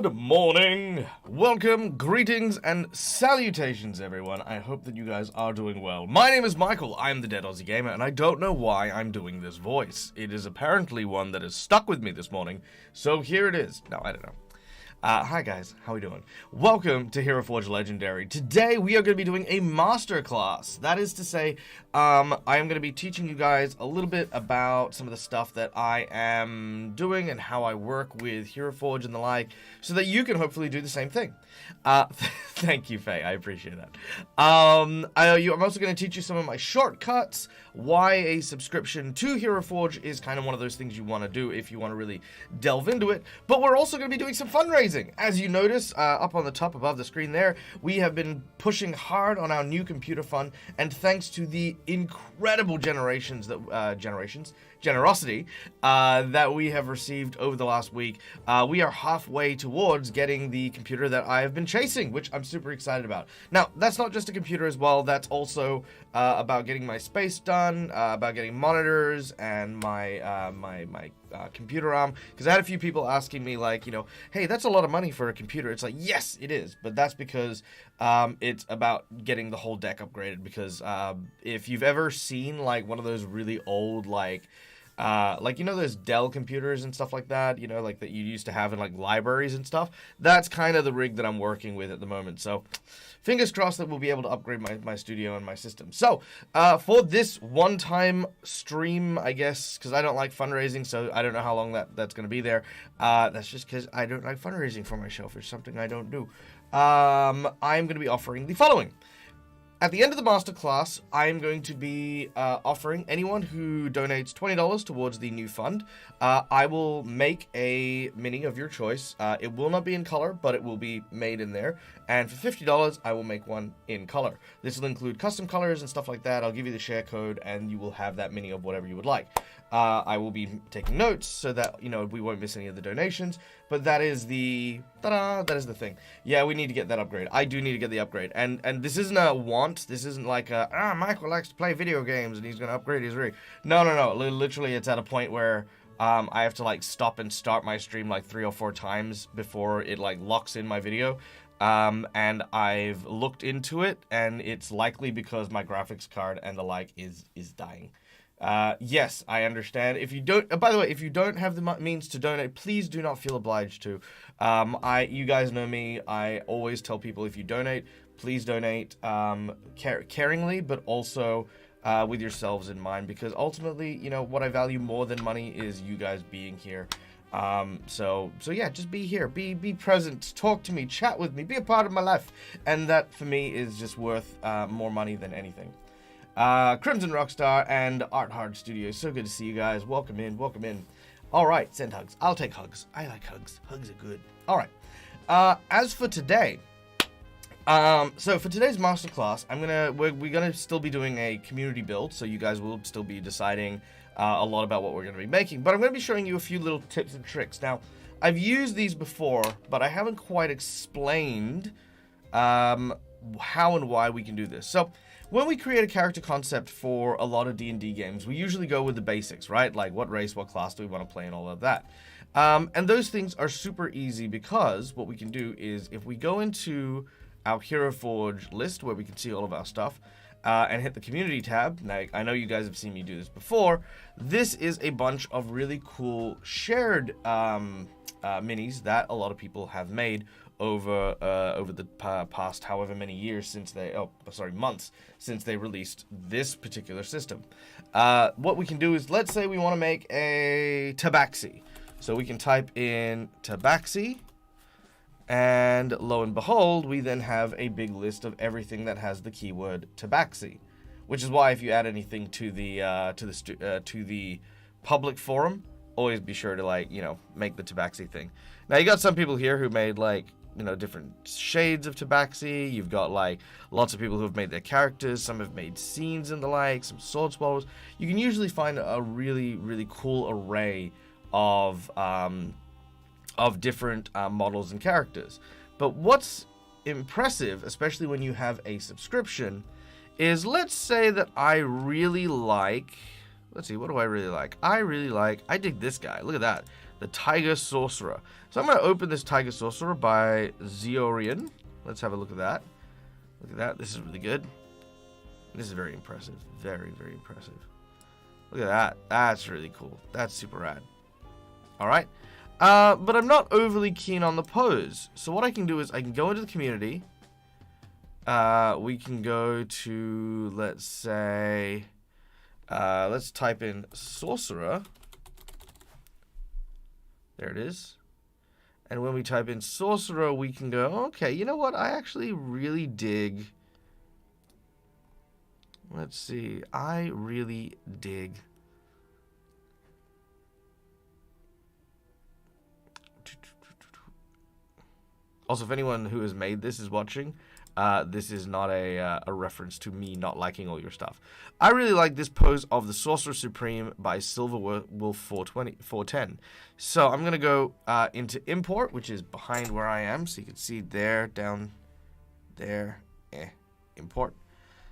Good morning, welcome, greetings, and salutations, everyone. I hope that you guys are doing well. My name is Michael, I'm the Dead Aussie Gamer, and I don't know why I'm doing this voice. It is apparently one that has stuck with me this morning, so here it is. No, I don't know. Hi guys, how we doing? Welcome to HeroForge Legendary. Today we are going to be doing a masterclass. That is to say, I am going to be teaching you guys a little bit about some of the stuff that I am doing and how I work with HeroForge and the like, so that you can hopefully do the same thing. Thank you, Faye. I appreciate that. I'm also going to teach you some of my shortcuts, why a subscription to HeroForge is kind of one of those things you want to do if you want to really delve into it. But we're also going to be doing some fundraising. As you notice, up on the top above the screen there, we have been pushing hard on our new computer fund, and thanks to the incredible generosity that we have received over the last week, we are halfway towards getting the computer that I have been chasing, which I'm super excited about. Now, that's not just a computer as well, that's also about getting my space done, about getting monitors and my computer arm, because I had a few people asking me, like, you know, hey, that's a lot of money for a computer. It's like, yes, it is, but that's because it's about getting the whole deck upgraded, because if you've ever seen, like, one of those really old, like, you know, those Dell computers and stuff like that, you know, like that you used to have in like libraries and stuff, that's kind of the rig that I'm working with at the moment. So fingers crossed that we'll be able to upgrade my studio and my system. So for this one-time stream, I guess, because I don't like fundraising, so I don't know how long that's going to be there. That's just because I don't like fundraising for myself. It's something I don't do. I'm going to be offering the following. At the end of the masterclass, I am going to be offering anyone who donates $20 towards the new fund. I will make a mini of your choice. It will not be in color, but it will be made in there. And for $50, I will make one in color. This will include custom colors and stuff like that. I'll give you the share code, and you will have that mini of whatever you would like. I will be taking notes so that, you know, we won't miss any of the donations. But that is the that is the thing. Yeah, we need to get that upgrade. I do need to get the upgrade. And this isn't a want. This isn't like Michael likes to play video games and he's gonna upgrade his rig. No. Literally, it's at a point where I have to like stop and start my stream like 3 or 4 times before it like locks in my video. And I've looked into it, and it's likely because my graphics card and the like is dying. Yes, I understand. If you don't, by the way, if you don't have the means to donate, please do not feel obliged to. You guys know me. I always tell people, if you donate, please donate caringly, but also with yourselves in mind, because ultimately, you know, what I value more than money is you guys being here. So yeah, just be here, be present, talk to me, chat with me, be a part of my life, and that for me is just worth more money than anything. Crimson Rockstar and Art Hard Studios, so good to see you guys. Welcome in. All right, send hugs. I'll take hugs. I like hugs. Hugs are good. All right. As for today, so for today's masterclass, we're gonna still be doing a community build, so you guys will still be deciding a lot about what we're gonna be making. But I'm gonna be showing you a few little tips and tricks. Now, I've used these before, but I haven't quite explained how and why we can do this. So, when we create a character concept for a lot of D&D games, we usually go with the basics, right? Like what race, what class do we want to play, and all of that. And those things are super easy, because what we can do is, if we go into our HeroForge list where we can see all of our stuff, and hit the community tab. Now, I know you guys have seen me do this before. This is a bunch of really cool shared minis that a lot of people have made over the past however many years since months since they released this particular system. What we can do is, let's say we want to make a tabaxi. So we can type in tabaxi, and lo and behold, we then have a big list of everything that has the keyword tabaxi, which is why if you add anything to the public forum, always be sure to, like, you know, make the tabaxi thing. Now, you got some people here who made, like, you know, different shades of tabaxi. You've got, like, lots of people who have made their characters. Some have made scenes and the like, some sword swallows. You can usually find a really, really cool array of different models and characters. But what's impressive, especially when you have a subscription, is, let's say that I really like... Let's see, what do I really like? I dig this guy. Look at that. the Tiger Sorcerer. So I'm going to open this Tiger Sorcerer by Zeorian. Let's have a look at that. Look at that. This is really good. This is very impressive. Very, very impressive. Look at that. That's really cool. That's super rad. Alright. But I'm not overly keen on the pose. So what I can do is I can go into the community. We can go to, let's say, let's type in Sorcerer. There it is. And when we type in Sorcerer, we can go, okay, you know what? I actually really dig. Let's see. I really dig. Also, if anyone who has made this is watching, this is not a reference to me not liking all your stuff. I really like this pose of the Sorcerer Supreme by Silver Wolf 410. So I'm going to go into Import, which is behind where I am. So you can see there, down there, Import.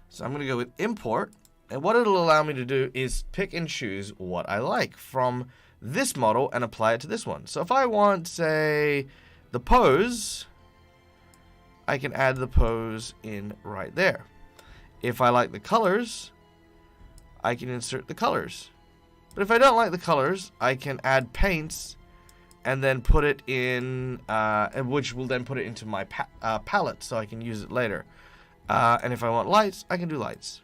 So I'm going to go with Import. And what it'll allow me to do is pick and choose what I like from this model and apply it to this one. So if I want, say, the pose, I can add the pose in right there. If I like the colors, I can insert the colors. But if I don't like the colors, I can add paints and then put it in, which will then put it into my palette so I can use it later. And if I want lights, I can do lights,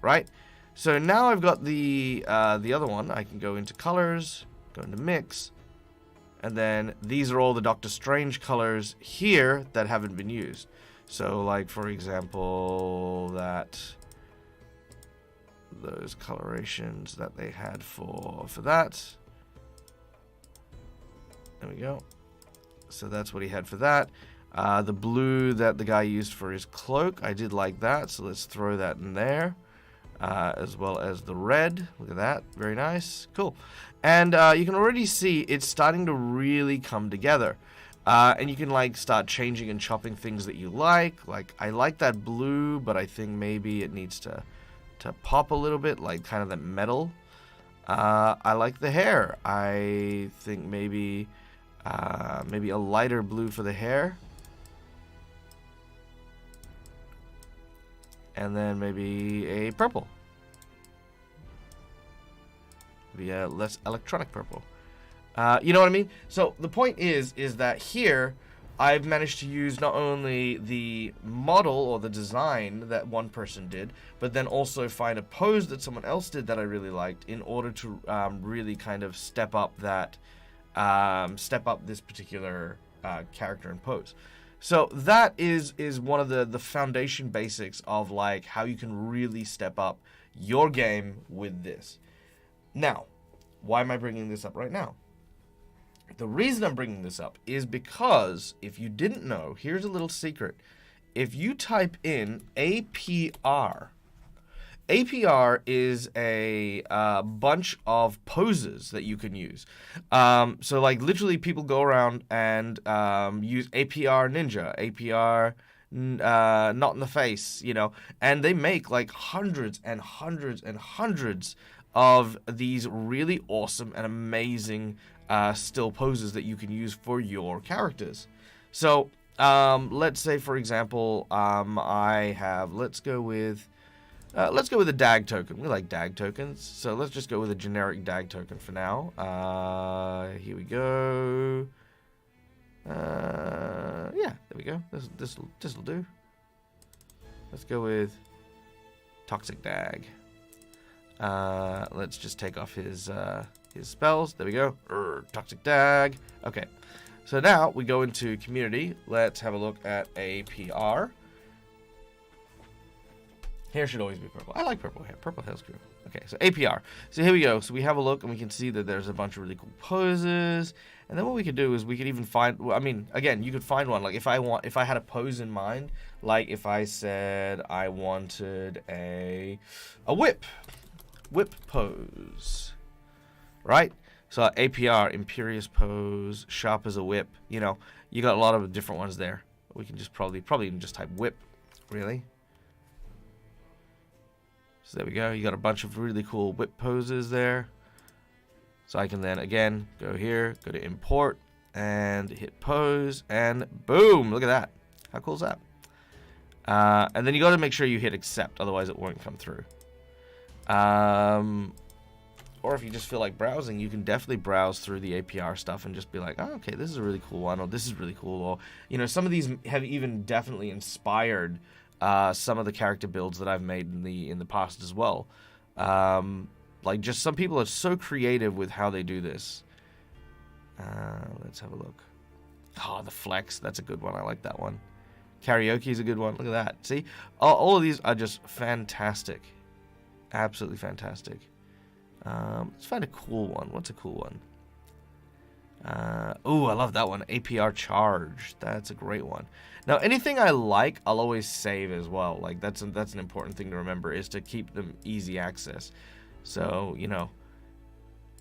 right? So now I've got the other one. I can go into colors, go into mix, and then these are all the Doctor Strange colors here that haven't been used. So, like, for example, those colorations that they had for that. There we go. So that's what he had for that. The blue that the guy used for his cloak, I did like that. So let's throw that in there. As well as the red. Look at that. Very nice. Cool. And you can already see it's starting to really come together. And you can like start changing and chopping things that you like. Like, I like that blue, but I think maybe it needs to pop a little bit, like kind of that metal. I like the hair. I think maybe a lighter blue for the hair. And then maybe a purple. Maybe a less electronic purple. You know what I mean? So the point is that here I've managed to use not only the model or the design that one person did, but then also find a pose that someone else did that I really liked in order to really kind of step up this particular character and pose. So that is one of the foundation basics of like how you can really step up your game with this. Now, why am I bringing this up right now? The reason I'm bringing this up is because if you didn't know, here's a little secret. If you type in APR, APR is a bunch of poses that you can use. So like literally people go around and use APR Ninja, APR not in the face, you know, and they make like hundreds and hundreds and hundreds of these really awesome and amazing still poses that you can use for your characters. So let's say, for example, let's go with a DAG token. We like DAG tokens, so let's just go with a generic DAG token for now. Here we go. Yeah, there we go. This will do. Let's go with Toxic DAG. Let's just take off his spells. There we go. Toxic DAG. Okay. So now we go into community. Let's have a look at APR. Hair should always be purple. I like purple hair. Purple hair's cool. Okay, so APR. So here we go. So we have a look and we can see that there's a bunch of really cool poses. And then what we could do is we could even find, I mean, again, you could find one. Like if I had a pose in mind, like if I said I wanted a whip pose, right? So APR, imperious pose, sharp as a whip. You know, you got a lot of different ones there. We can just probably even just type whip, really. So there we go. You got a bunch of really cool whip poses there. So I can then, again, go here, go to import, and hit pose, and boom, look at that. How cool is that? And then you got to make sure you hit accept, otherwise it won't come through. Or if you just feel like browsing, you can definitely browse through the APR stuff and just be like, oh, okay, this is a really cool one, or this is really cool, or, you know, some of these have even definitely inspired some of the character builds that I've made in the past as well. Like, just some people are so creative with how they do this. Let's have a look. Oh, the flex, that's a good one. I like that one. Karaoke is a good one. Look at that. See, all of these are just fantastic. Absolutely fantastic. Let's find a cool one. What's a cool one? Oh, I love that one. APR charge. That's a great one. Now, anything I like, I'll always save as well. Like, that's an important thing to remember, is to keep them easy access. So, you know,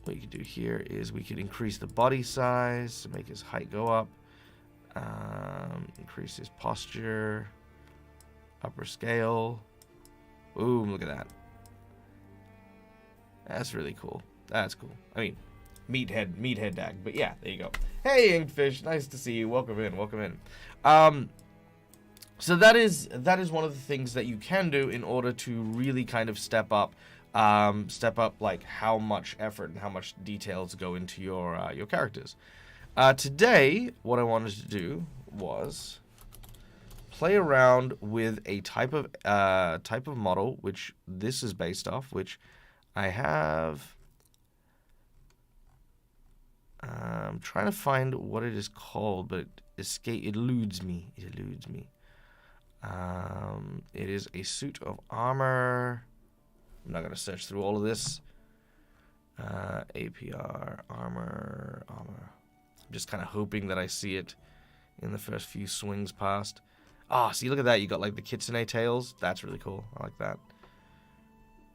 what you can do here is we could increase the body size to make his height go up. Increase his posture. Upper scale. Boom, look at that. That's really cool. That's cool. I mean, meathead dag. But yeah, there you go. Hey, Inkfish, nice to see you. Welcome in, welcome in. So that is one of the things that you can do in order to really kind of step up like how much effort and how much details go into your characters. Today, what I wanted to do was play around with a type of model, which this is based off, which I have. I'm trying to find what it is called, but it eludes me. It eludes me. It is a suit of armor. I'm not going to search through all of this. APR, armor. I'm just kind of hoping that I see it in the first few swings past. Ah, see, look at that. You got like the kitsune tails. That's really cool. I like that.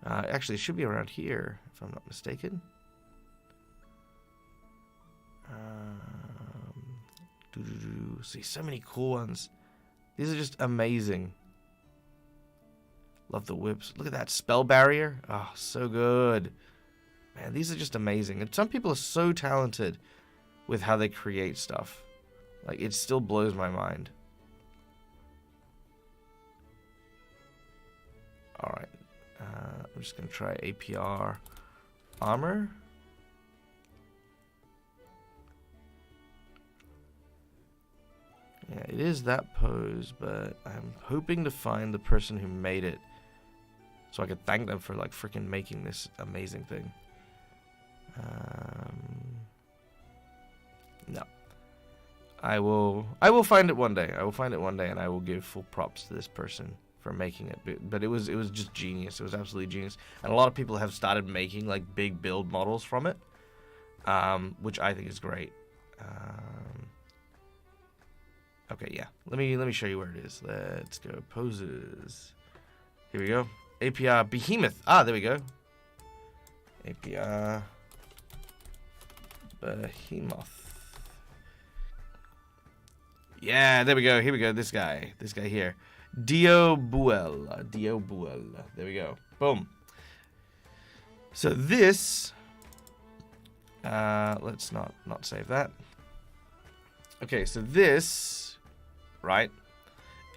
Actually, it should be around here, if I'm not mistaken. See, so many cool ones. These are just amazing. Love the whips. Look at that spell barrier. Oh, so good. Man, these are just amazing. And some people are so talented with how they create stuff. Like, it still blows my mind. Alright. I'm just going to try APR armor. Yeah, it is that pose, but I'm hoping to find the person who made it so I could thank them for, like, freaking making this amazing thing. No. I will find it one day. I will find it one day, and I will give full props to this person for making it. But it was just genius. It was absolutely genius. And a lot of people have started making, like, big build models from it, which I think is great. Okay, yeah. Let me show you where it is. Let's go. Poses. Here we go. APR Behemoth. Ah, there we go. APR Behemoth. Yeah, there we go. Here we go. This guy here. Dio Buell. There we go. Boom. So this, let's not save that. Okay, so this, right,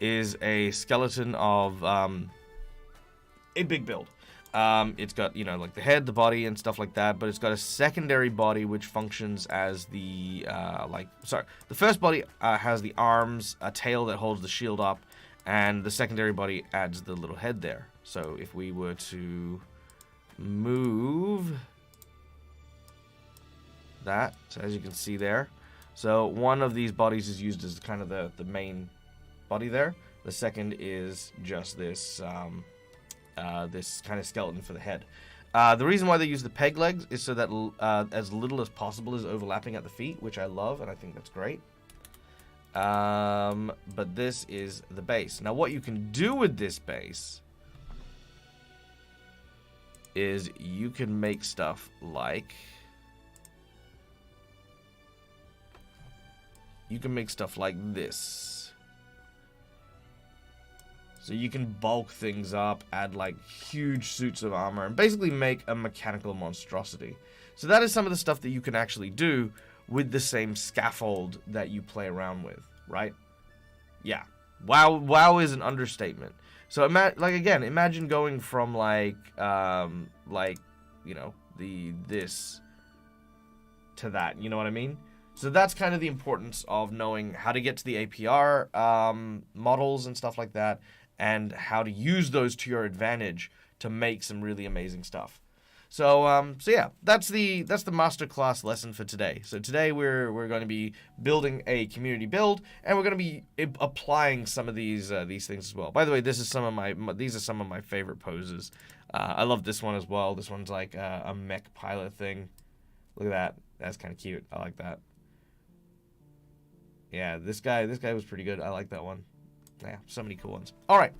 is a skeleton of a big build. It's got, you know, like the head, the body, and stuff like that, but it's got a secondary body which functions as the, the first body has the arms, a tail that holds the shield up, and the secondary body adds the little head there. So if we were to move that, so as you can see there, so one of these bodies is used as kind of the main body there. The second is just this this kind of skeleton for the head. The reason why they use the peg legs is so that as little as possible is overlapping at the feet, which I love, and I think that's great. But this is the base. Now, what you can do with this base is you can make stuff like... You can make stuff like this. So you can bulk things up, add like huge suits of armor, and basically make a mechanical monstrosity. So that is some of the stuff that you can actually do with the same scaffold that you play around with, right? Yeah. Wow is an understatement. So imagine going from this to that, you know what I mean? So that's kind of the importance of knowing how to get to the APR models and stuff like that, and how to use those to your advantage to make some really amazing stuff. So yeah, that's the masterclass lesson for today. So today we're going to be building a community build, and we're going to be applying some of these things as well. By the way, these are some of my favorite poses. I love this one as well. This one's like a mech pilot thing. Look at that. That's kind of cute. I like that. Yeah, this guy was pretty good. I like that one. Yeah, so many cool ones. All right,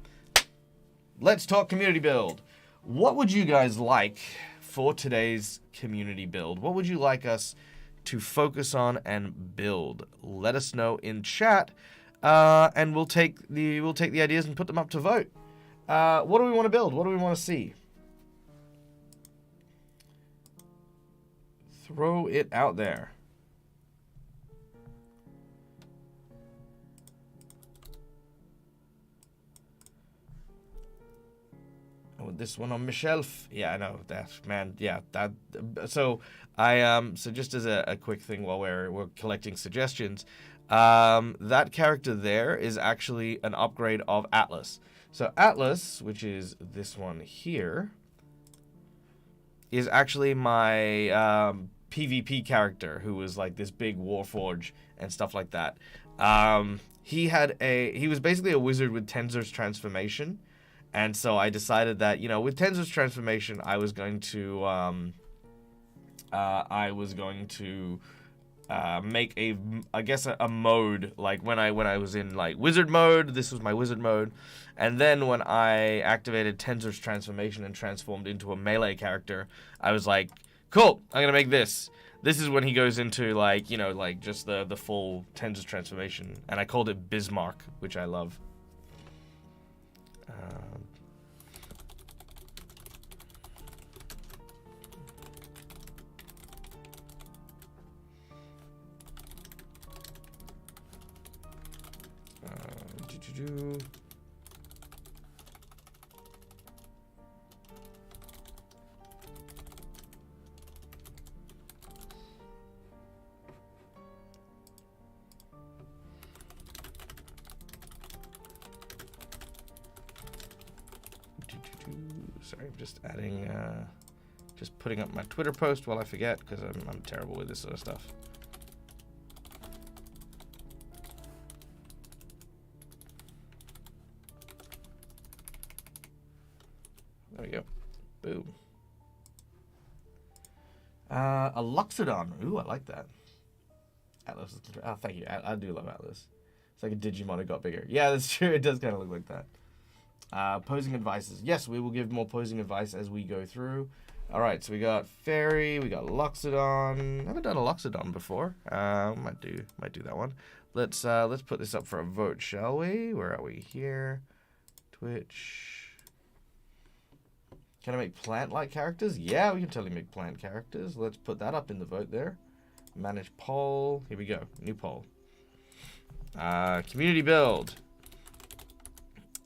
let's talk community build. What would you guys like for today's community build? What would you like us to focus on and build? Let us know in chat, and we'll take the ideas and put them up to vote. What do we want to build? What do we want to see? Throw it out there. Oh, this one on my shelf. Yeah, I know that, man. Yeah, that. So so just as a quick thing while we're collecting suggestions, that character there is actually an upgrade of Atlas. So Atlas, which is this one here, is actually my PvP character who was like this big Warforge and stuff like that. He was basically a wizard with Tensor's transformation. And so I decided that, with Tensor's transformation, I was going to make a mode, like when I was in like wizard mode. This was my wizard mode, and then when I activated Tensor's transformation and transformed into a melee character, I was like, cool, I'm gonna make this. This is when he goes into just the full Tensor's transformation, and I called it Bismarck, which I love. Sorry, I'm just adding, just putting up my Twitter post while I forget, because I'm terrible with this sort of stuff. There we go. Boom. A Loxodon. Ooh, I like that. Atlas. Oh, thank you. I do love Atlas. It's like a Digimon that got bigger. Yeah, that's true. It does kind of look like that. Posing advices. Yes, we will give more posing advice as we go through. All right, so we got Fairy, we got Loxodon. I haven't done a Loxodon before. Might do that one. Let's put this up for a vote, shall we? Where are we here? Twitch. Can I make plant-like characters? Yeah, we can totally make plant characters. Let's put that up in the vote there. Manage poll. Here we go. New poll. Community build.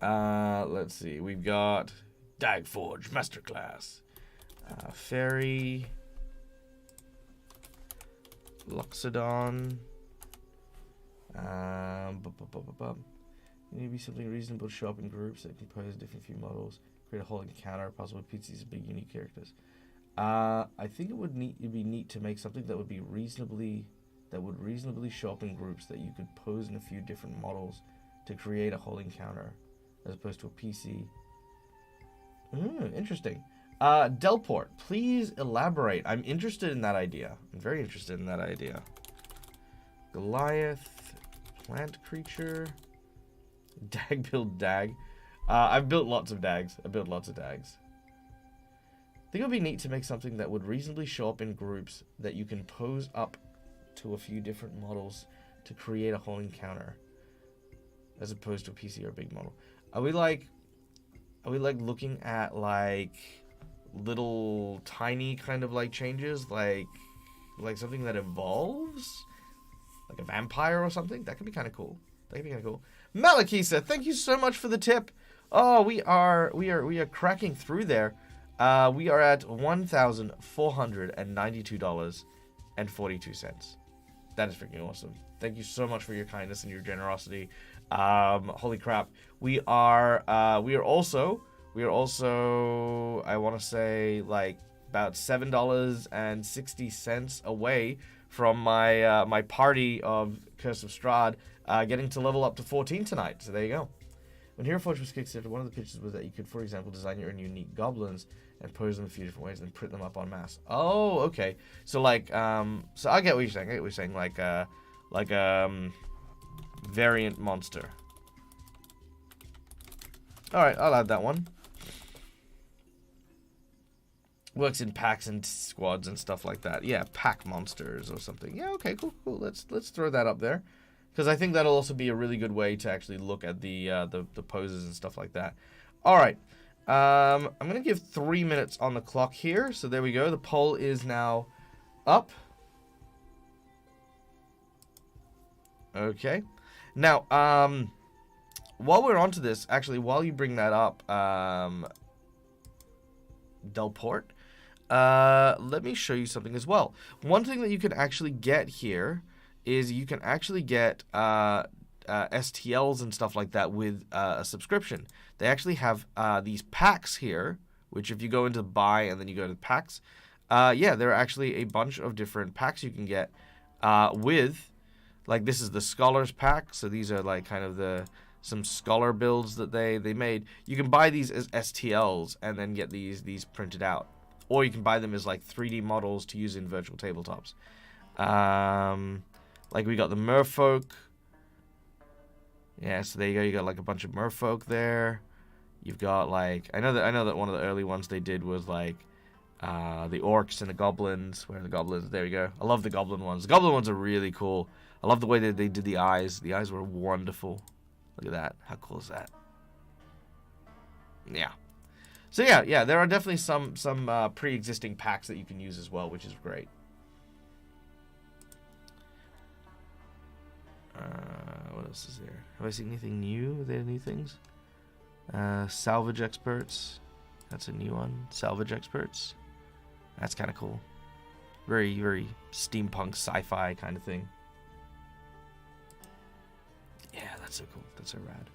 Let's see. We've got HeroForge Masterclass. Fairy. Loxodon. You need to be something reasonable to show up in groups that compose different few models. Create a whole encounter, possible PCs, big unique characters. I think it would be neat to make something that would reasonably show up in groups that you could pose in a few different models to create a whole encounter, as opposed to a PC. Interesting. Delport, please elaborate. I'm interested in that idea. I'm very interested in that idea. Goliath, plant creature, dag build dag. I've built lots of dags. I built lots of dags. I think it would be neat to make something that would reasonably show up in groups that you can pose up to a few different models to create a whole encounter, as opposed to a PC or a big model. Are we like looking at like little tiny kind of like changes, like something that evolves, like a vampire or something? That could be kind of cool. Malakisa, thank you so much for the tip. Oh, we are cracking through there. We are at $1,492.42. That is freaking awesome. Thank you so much for your kindness and your generosity. Holy crap. We are also, I want to say, like, about $7.60 away from my my party of Curse of Strahd getting to level up to 14 tonight. So there you go. When HeroForge was kickstarted, one of the pitches was that you could, for example, design your own unique goblins and pose them a few different ways and print them up en masse. Oh, okay. So like, so I get what you're saying. Like variant monster. All right, I'll add that one. Works in packs and squads and stuff like that. Yeah, pack monsters or something. Yeah, okay, cool. Let's throw that up there, because I think that'll also be a really good way to actually look at the poses and stuff like that. All right, I'm gonna give 3 minutes on the clock here. So there we go. The poll is now up. Okay. Now, while we're onto this, actually, while you bring that up, Delport, let me show you something as well. One thing that you can actually get here is you can actually get STLs and stuff like that with a subscription. They actually have these packs here, which if you go into buy and then you go to packs, yeah, there are actually a bunch of different packs you can get with, like, this is the Scholars pack. So these are like kind of some scholar builds that they made. You can buy these as STLs and then get these printed out. Or you can buy them as like 3D models to use in virtual tabletops. Like we got the Merfolk. Yeah, so there you go. You got like a bunch of Merfolk there. You've got like, I know that one of the early ones they did was like the Orcs and the Goblins. Where are the Goblins? There we go. I love the Goblin ones. The Goblin ones are really cool. I love the way that they did the eyes. The eyes were wonderful. Look at that. How cool is that? Yeah. So yeah, there are definitely some pre-existing packs that you can use as well, which is great. What else is there? Have I seen anything new? Are there new things? Salvage experts. That's a new one. Salvage experts. That's kind of cool. Very, very steampunk sci-fi kind of thing. Yeah, that's so cool. That's so rad.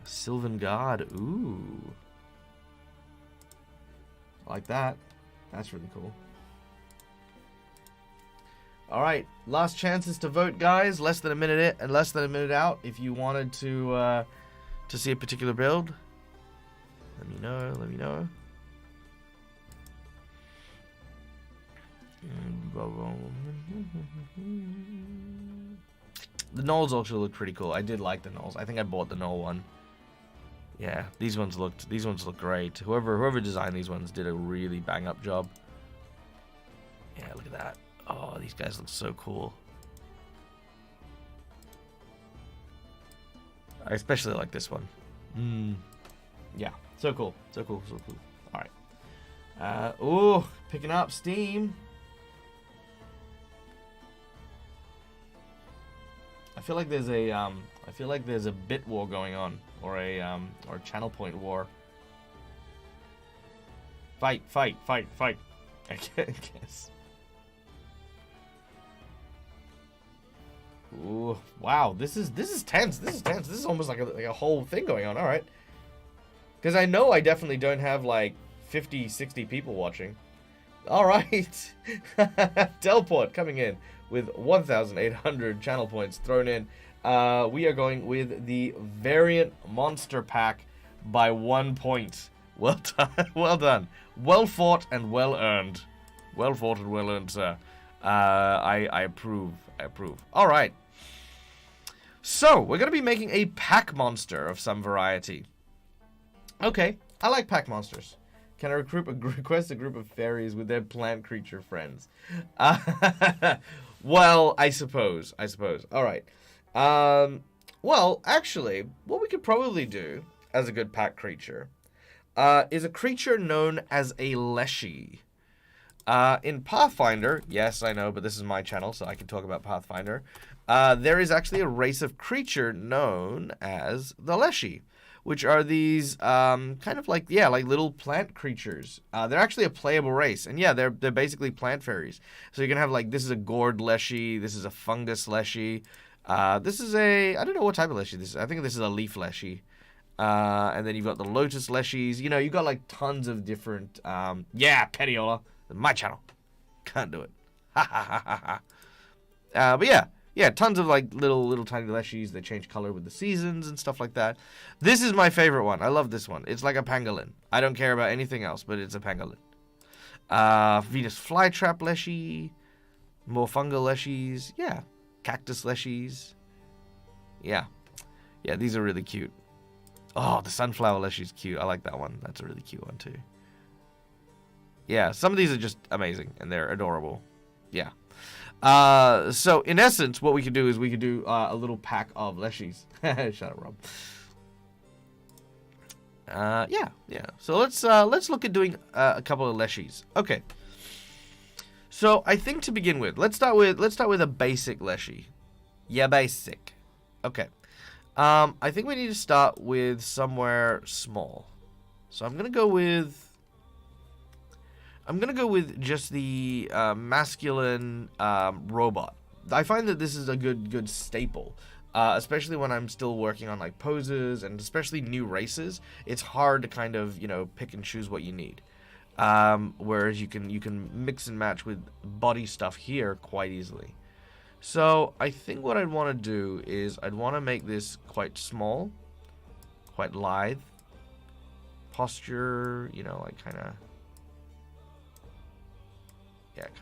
Sylvan God. Ooh. I like that. That's really cool. All right. Last chances to vote, guys. Less than a minute in and less than a minute out. If you wanted to see a particular build, let me know. Let me know. The Gnolls also look pretty cool. I did like the Gnolls. I think I bought the Gnoll one. Yeah, these ones look great. Whoever designed these ones did a really bang up job. Yeah, look at that. Oh, these guys look so cool. I especially like this one. Yeah, so cool. So cool, so cool. All right. Ooh, picking up steam. I feel like there's a bit war going on, or a channel point war. Fight. I guess. Ooh, wow, this is tense. This is almost like a whole thing going on. All right. Because I know I definitely don't have like 50, 60 people watching. All right. Delport coming in with 1,800 channel points thrown in. We are going with the variant monster pack by 1 point. Well done. Well done. Well fought and well earned. Well fought and well earned, sir. I approve. I approve. All right. So, we're going to be making a pack monster of some variety. Okay. I like pack monsters. Can I request a group of fairies with their plant creature friends? Well, I suppose. All right. Well, actually, what we could probably do as a good pack creature is a creature known as a Leshy. In Pathfinder, yes, I know, but this is my channel, so I can talk about Pathfinder. There is actually a race of creature known as the Leshy, which are these kind of like, yeah, like little plant creatures. They're actually a playable race, and yeah, they're basically plant fairies. So you're gonna have like, this is a gourd Leshy, this is a fungus Leshy, this is a, I don't know what type of Leshy this is. I think this is a leaf Leshy. And then you've got the lotus Leshies. You know, you've got like tons of different, yeah, Petiola. My channel. Can't do it. Ha ha ha ha ha. But yeah, tons of like little tiny Leshies. They change color with the seasons and stuff like that. This is my favorite one. I love this one. It's like a pangolin. I don't care about anything else, but it's a pangolin. Venus flytrap Leshy. More fungal Leshies. Yeah. Cactus Leshies. Yeah, these are really cute. Oh, the sunflower Leshy's cute. I like that one. That's a really cute one too. Yeah, some of these are just amazing, and they're adorable. Yeah. So, in essence, what we could do is we could do a little pack of Leshies. Shut up, Rob. Yeah. So let's look at doing a couple of Leshies. Okay. So I think to begin with, let's start with a basic Leshy. Yeah, basic. Okay. I think we need to start with somewhere small. So I'm gonna go with just the masculine robot. I find that this is a good staple, especially when I'm still working on like poses and especially new races. It's hard to kind of, you know, pick and choose what you need. Whereas you can mix and match with body stuff here quite easily. So I think what I'd want to do is I'd want to make this quite small, quite lithe, posture, you know, like kind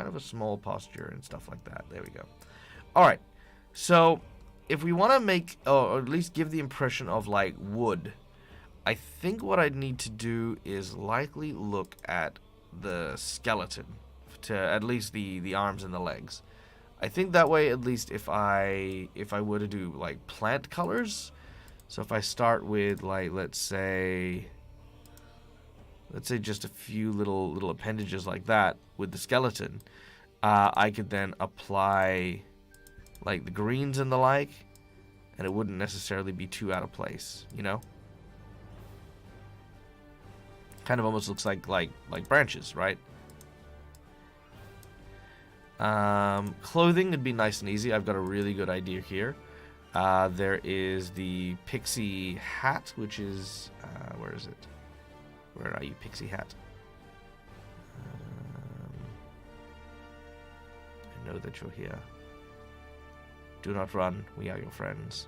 of a small posture and stuff like that. There we go. All right. So if we want to make, or at least give the impression of like wood, I think what I'd need to do is likely look at the skeleton to at least the arms and the legs. I think that way, at least if I were to do like plant colors, so if I start with like let's say just a few little appendages like that with the skeleton, I could then apply like the greens and the like, and it wouldn't necessarily be too out of place, you know. Kind of almost looks like branches, right? Clothing would be nice and easy. I've got a really good idea here. There is the pixie hat, which is where is it? Where are you, pixie hat? I know that you're here. Do not run. We are your friends.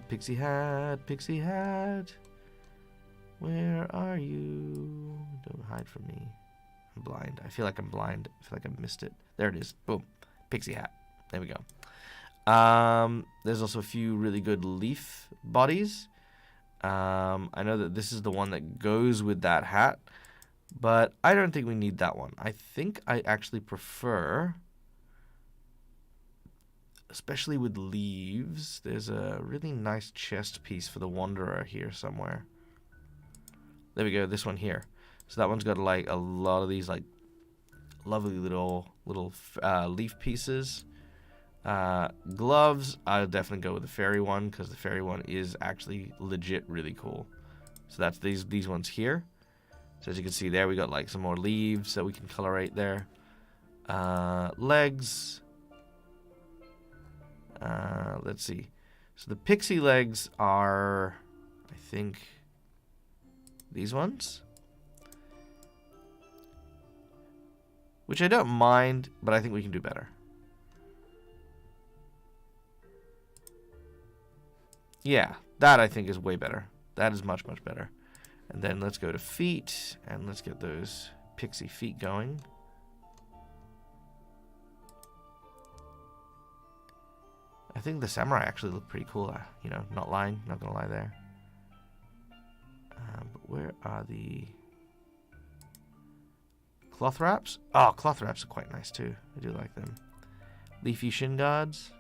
Pixie hat. Where are you? Don't hide from me. I'm blind. I feel like I'm blind. I feel like I missed it. There it is. Boom. Pixie hat. There we go. There's also a few really good leaf bodies. I know that this is the one that goes with that hat, but I don't think we need that one. I think I actually prefer, especially with leaves, there's a really nice chest piece for the Wanderer here somewhere. There we go, this one here. So that one's got like a lot of these like lovely little leaf pieces. Gloves, I'll definitely go with the fairy one because the fairy one is actually legit really cool. So that's these ones here. So as you can see there, we got like some more leaves that we can colorate there. Legs. Let's see. So the pixie legs are, I think, these ones. Which I don't mind, but I think we can do better. Yeah, that I think is way better. That is much, much better. And then let's go to feet, and let's get those pixie feet going. I think the samurai actually look pretty cool. You know, not lying, not gonna lie there. But where are the cloth wraps? Oh, cloth wraps are quite nice too. I do like them. Leafy shin guards.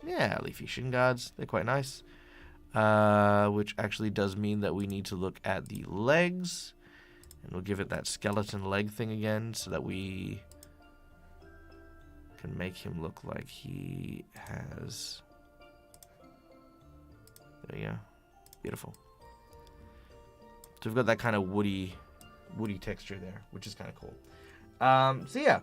Yeah, leafy shin guards. They're quite nice. Which actually does mean that we need to look at the legs. And we'll give it that skeleton leg thing again so that we can make him look like he has... There you go. Beautiful. So we've got that kind of woody texture there, which is kind of cool. So yeah.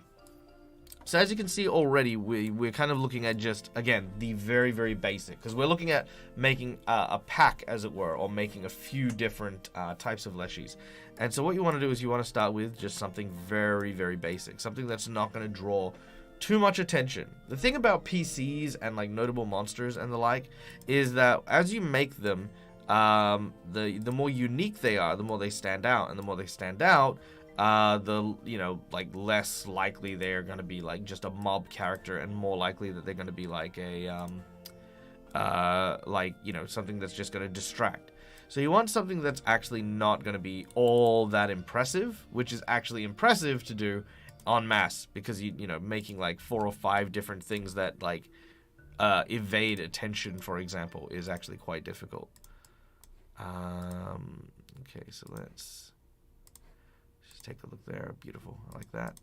So as you can see already, we're kind of looking at just, again, the very, very basic. Because we're looking at making a pack, as it were, or making a few different types of leshies. And so what you want to do is you want to start with just something very, very basic. Something that's not going to draw too much attention. The thing about PCs and like notable monsters and the like is that as you make them, the more unique they are, the more they stand out. And the more they stand out, the, you know, like less likely they're going to be like just a mob character and more likely that they're going to be like a, like, you know, something that's just going to distract. So you want something that's actually not going to be all that impressive, which is actually impressive to do en masse, because you know, making like 4 or 5 different things that like evade attention, for example, is actually quite difficult. Okay, so let's just take a look there. Beautiful. I like that.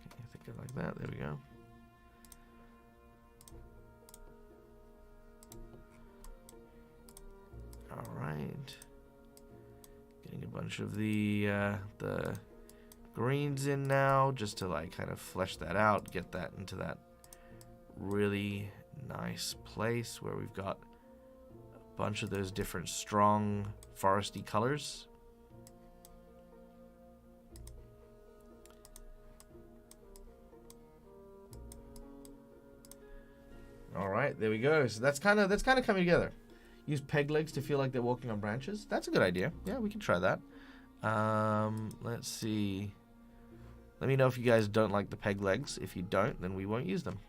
Okay, I think I like that. There we go. All right. Getting a bunch of the greens in now, just to like kind of flesh that out, get that into that really nice place where we've got a bunch of those different strong foresty colors. All right, there we go. So that's kind of coming together. Use peg legs to feel like they're walking on branches. That's a good idea. Yeah, we can try that. Let's see. Let me know if you guys don't like the peg legs. If you don't, then we won't use them.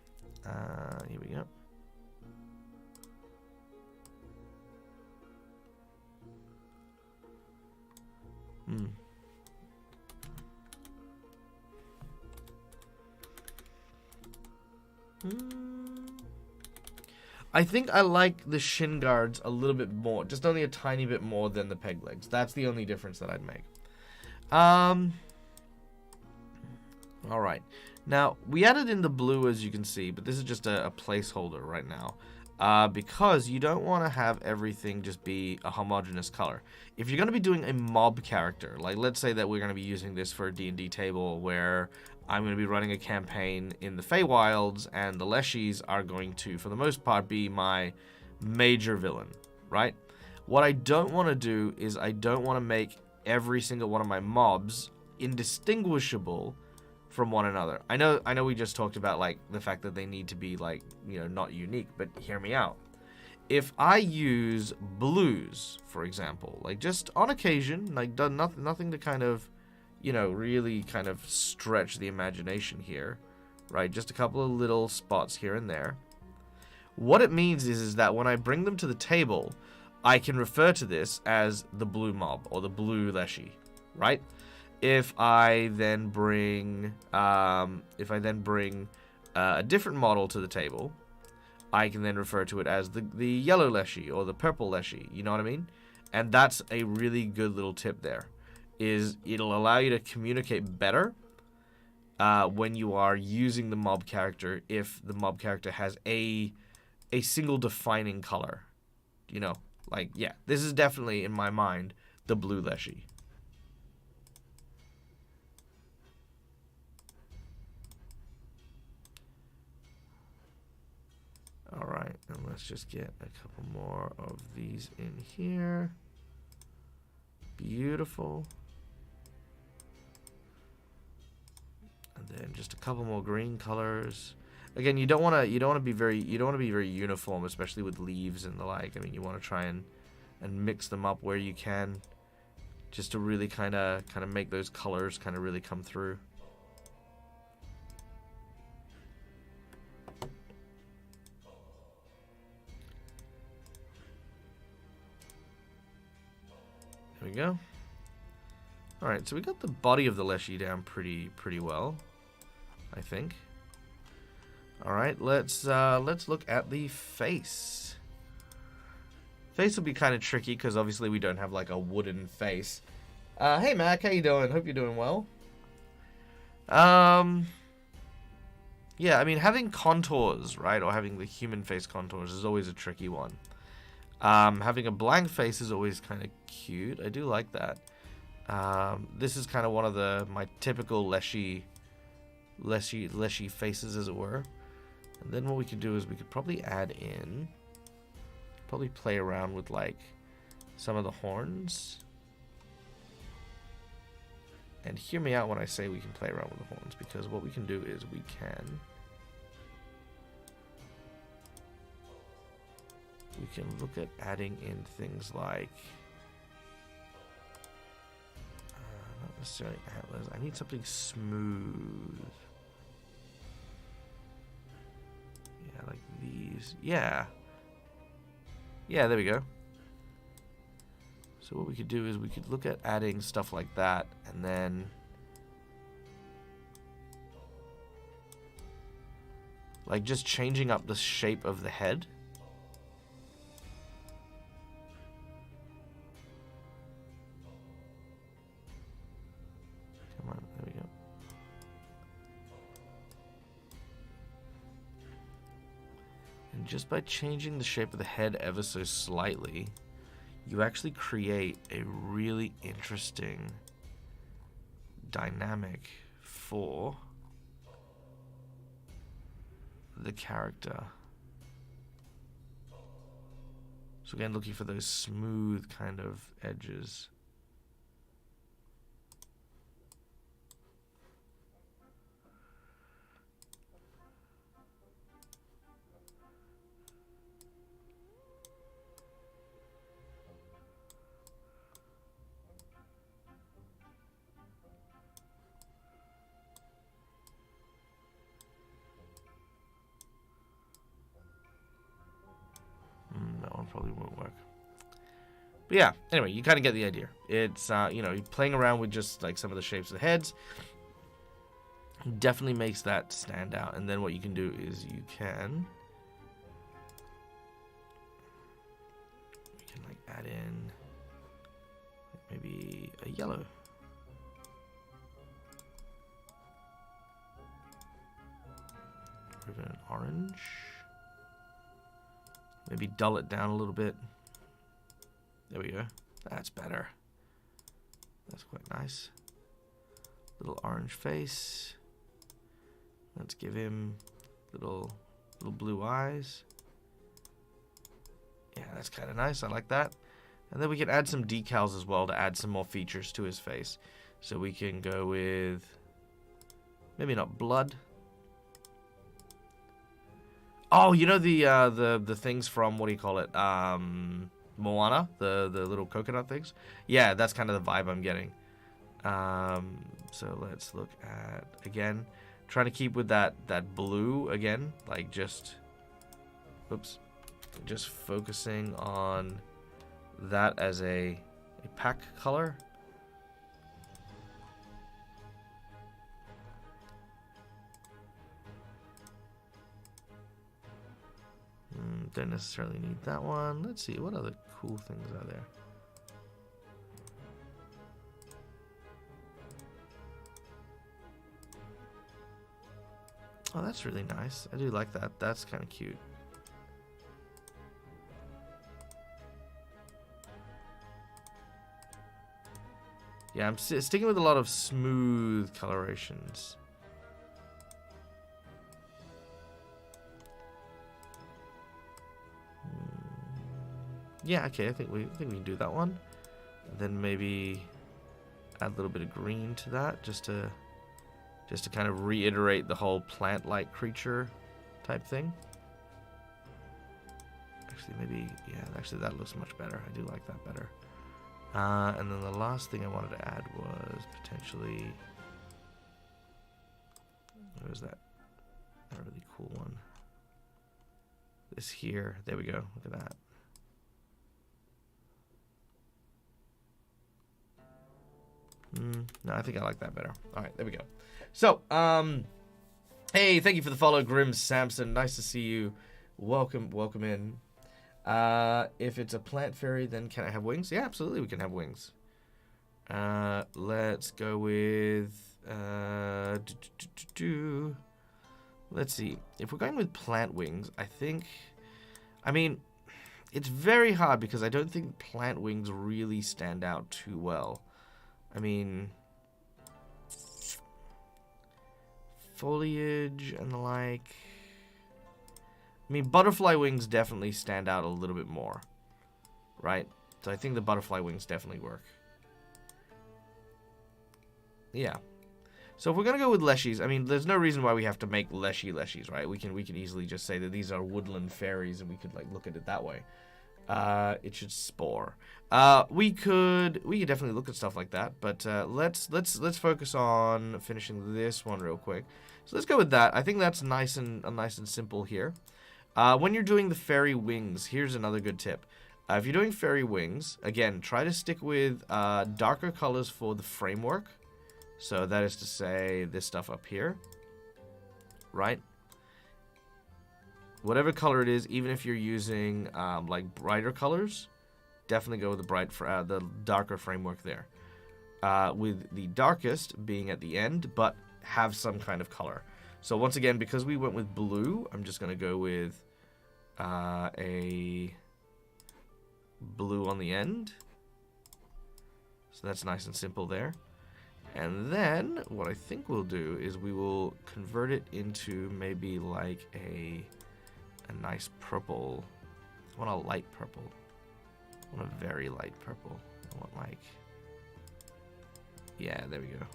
Here we go. I think I like the shin guards a little bit more, just only a tiny bit more than the peg legs. That's the only difference that I'd make. All right. Now, we added in the blue, as you can see, but this is just a placeholder right now. Because you don't want to have everything just be a homogeneous color. If you're going to be doing a mob character, like let's say that we're going to be using this for a D&D table where I'm going to be running a campaign in the Feywilds, and the Leshies are going to, for the most part, be my major villain, right? What I don't want to do is I don't want to make every single one of my mobs indistinguishable from one another. I know we just talked about like the fact that they need to be like, you know, not unique, but hear me out. If I use blues, for example, like just on occasion, like done nothing to kind of, you know, really kind of stretch the imagination here, right? Just a couple of little spots here and there. What it means is that when I bring them to the table, I can refer to this as the blue mob or the blue Leshy, right? If I then bring a different model to the table, I can then refer to it as the yellow Leshy or the purple Leshy. You know what I mean? And that's a really good little tip there. Is it'll allow you to communicate better when you are using the mob character if the mob character has a single defining color. You know, like, yeah, this is definitely, in my mind, the blue Leshy. Alright, and let's just get a couple more of these in here. Beautiful. And then just a couple more green colors. Again, you don't want to be very uniform, especially with leaves and the like. I mean, you want to try and mix them up where you can, just to really kind of make those colors kind of really come through. we go. Alright, so we got the body of the Leshy down pretty well, I think. Alright, let's look at the face. Face will be kind of tricky because obviously we don't have like a wooden face. Hey Mac, how you doing? Hope you're doing well. Yeah, I mean, having contours, right, or having the human face contours is always a tricky one. Having a blank face is always kind of cute. I do like that. This is kind of one of my typical leshy faces, as it were. And then what we could do is we could probably add in, probably play around with like some of the horns. And hear me out when I say we can play around with the horns, because what we can do is we can look at adding in things like not necessarily antlers. I need something smooth. Yeah, like these. Yeah. Yeah, there we go. So what we could do is we could look at adding stuff like that, and then like just changing up the shape of the head. Come on, there we go. And just by changing the shape of the head ever so slightly, you actually create a really interesting dynamic for the character. So again, looking for those smooth kind of edges. That one probably won't work. But yeah, anyway, you kind of get the idea. It's, you know, playing around with just like some of the shapes of the heads definitely makes that stand out. And then what you can do is you can like add in maybe a yellow. Or even an orange. Maybe dull it down a little bit. There we go. That's better. That's quite nice. Little orange face. Let's give him little blue eyes. Yeah, that's kind of nice. I like that. And then we can add some decals as well to add some more features to his face. So we can go with maybe not blood. Oh, you know the things from, what do you call it? Moana, the little coconut things. Yeah, that's kind of the vibe I'm getting. So let's look at, again, trying to keep with that blue again, like just, oops, just focusing on that as a pack color. Don't necessarily need that one. Let's see, what other cool things are there? Oh, that's really nice. I do like that. That's kind of cute. Yeah, I'm sticking with a lot of smooth colorations. Yeah, okay, I think we can do that one. And then maybe add a little bit of green to that, just to kind of reiterate the whole plant-like creature type thing. Actually, maybe, yeah, actually that looks much better. I do like that better. And then the last thing I wanted to add was potentially, what was that? A really cool one. This here, there we go, look at that. No, I think I like that better. All right, there we go. So, hey, thank you for the follow, Grim Samson. Nice to see you. Welcome in. If it's a plant fairy, then can I have wings? Yeah, absolutely, we can have wings. Let's go with let's see. If we're going with plant wings, I mean, it's very hard because I don't think plant wings really stand out too well. I mean, foliage and the like. I mean, butterfly wings definitely stand out a little bit more, right? So I think the butterfly wings definitely work. Yeah. So if we're gonna go with leshies, I mean, there's no reason why we have to make leshies, right? We can easily just say that these are woodland fairies, and we could like look at it that way. It should spore. We could definitely look at stuff like that, but let's focus on finishing this one real quick. So let's go with that. I think that's nice and simple here. When you're doing the fairy wings, here's another good tip. If you're doing fairy wings, again, try to stick with darker colors for the framework. So that is to say this stuff up here, right? Whatever color it is, even if you're using like brighter colors, definitely go with the darker framework there. With the darkest being at the end, but have some kind of color. So once again, because we went with blue, I'm just gonna go with a blue on the end. So that's nice and simple there. And then what I think we'll do is we will convert it into maybe like a nice purple. I want a light purple. I want a very light purple. I want like, yeah, there we go.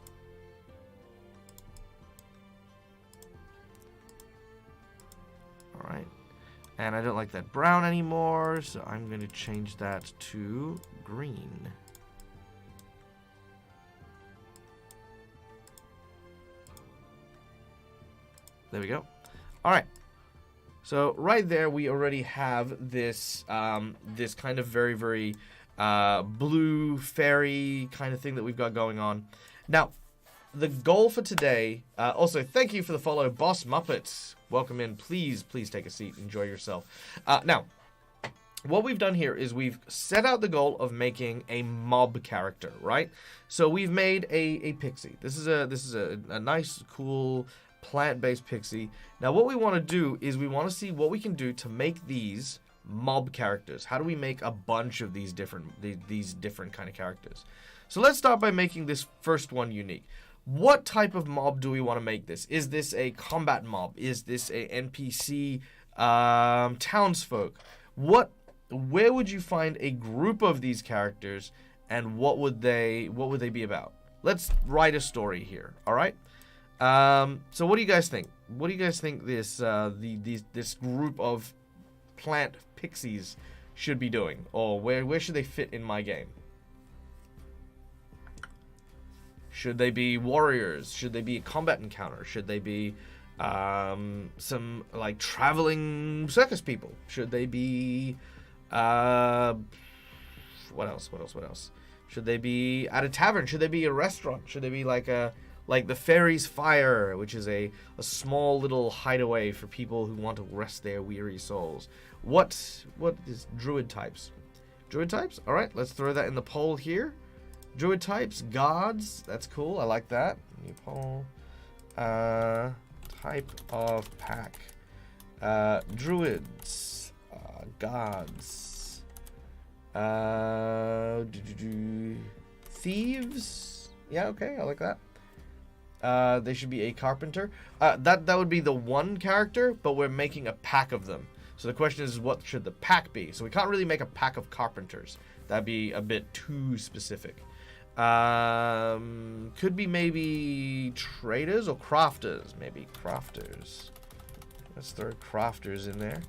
All right. And I don't like that brown anymore, so I'm going to change that to green. There we go. All right. So right there, we already have this this kind of very, very blue fairy kind of thing that we've got going on. Now, the goal for today. Also, thank you for the follow, Boss Muppets. Welcome in. Please take a seat. Enjoy yourself. Now, what we've done here is we've set out the goal of making a mob character, right? So we've made a pixie. This is a nice, cool plant-based pixie. Now what we want to do is we want to see what we can do to make these mob characters. How do we make a bunch of these different kind of characters? So let's start by making this first one unique. What type of mob do we want to make this? Is this a combat mob? Is this a NPC townsfolk? Where would you find a group of these characters, and what would they be about? Let's write a story here, all right? So what do you guys think? What do you guys think this this group of plant pixies should be doing, or where should they fit in my game? Should they be warriors? Should they be a combat encounter? Should they be some like traveling circus people? Should they be what else? Should they be at a tavern? Should they be a restaurant? Should they be like the Fairy's Fire, which is a small little hideaway for people who want to rest their weary souls? What is druid types? Druid types? All right, let's throw that in the poll here. Druid types, gods. That's cool. I like that. New poll. Type of pack. Druids. Gods. Thieves. Yeah, okay. I like that. They should be a carpenter. That would be the one character, but we're making a pack of them. So the question is, what should the pack be? So we can't really make a pack of carpenters. That'd be a bit too specific. Could be maybe traders or crafters. Maybe crafters. Let's throw crafters in there.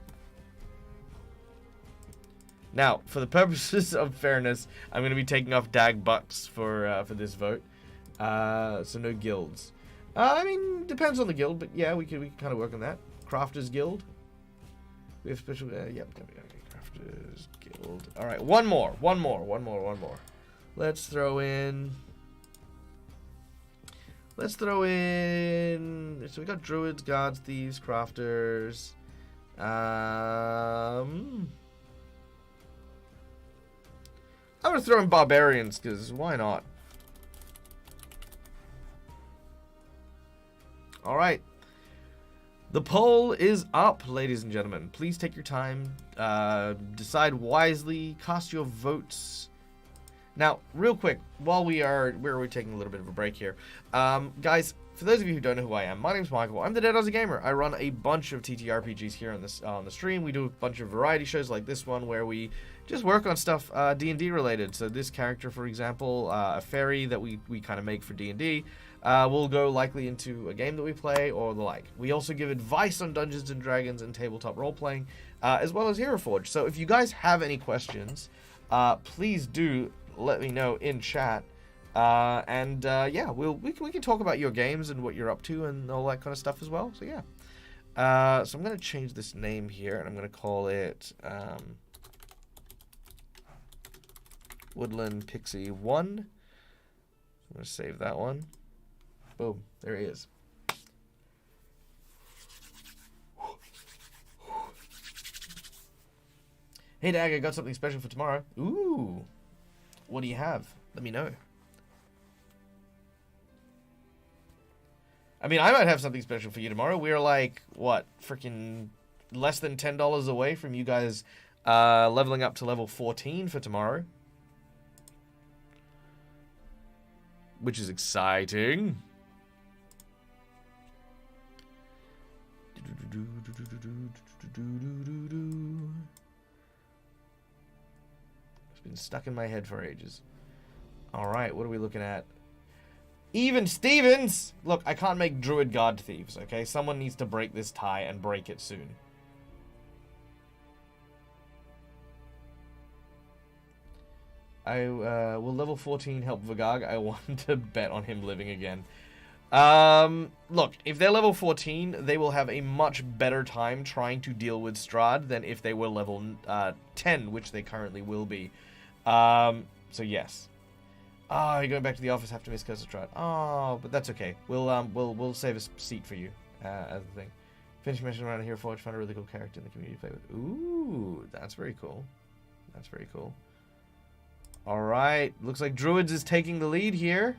Now, for the purposes of fairness, I'm going to be taking off dag bucks for this vote. So no guilds. I mean, depends on the guild, but yeah, we can kind of work on that. Crafters Guild. We have special. Yep. Crafters Guild. All right, one more. Let's throw in Let's throw in... So we got druids, guards, thieves, crafters. I'm going to throw in barbarians, because why not? Alright. The poll is up, ladies and gentlemen. Please take your time. Decide wisely. Cast your votes. Now, real quick, while we're taking a little bit of a break here. Guys, for those of you who don't know who I am, my name's Michael. I'm the Dead Aussie Gamer. I run a bunch of TTRPGs here on the stream. We do a bunch of variety shows like this one where we just work on stuff D&D related. So this character, for example, a fairy that we kind of make for D&D, will go likely into a game that we play or the like. We also give advice on Dungeons and Dragons and tabletop role-playing, as well as HeroForge. So if you guys have any questions, please do let me know in chat. Yeah, we can talk about your games and what you're up to and all that kind of stuff as well. So yeah. So I'm going to change this name here, and I'm going to call it Woodland Pixie 1. I'm going to save that one. Boom. There he is. Hey, Dag, I got something special for tomorrow. Ooh. What do you have? Let me know. I mean, I might have something special for you tomorrow. We're like, what, freaking less than $10 away from you guys leveling up to level 14 for tomorrow. Which is exciting. It's been stuck in my head for ages. Alright, what are we looking at? Even Stevens! Look, I can't make Druid Guard Thieves, okay? Someone needs to break this tie and break it soon. Will level 14 help Vagag? I want to bet on him living again. Look, if they're level 14, they will have a much better time trying to deal with Strahd than if they were level 10, which they currently will be. So yes. You're going back to the office, have to miss Curse of Strahd. Oh, but that's okay. We'll save a seat for you, as the thing. Finish mission around here, Forge, find a really cool character in the community to play with. Ooh, that's very cool. That's very cool. Alright, looks like Druids is taking the lead here.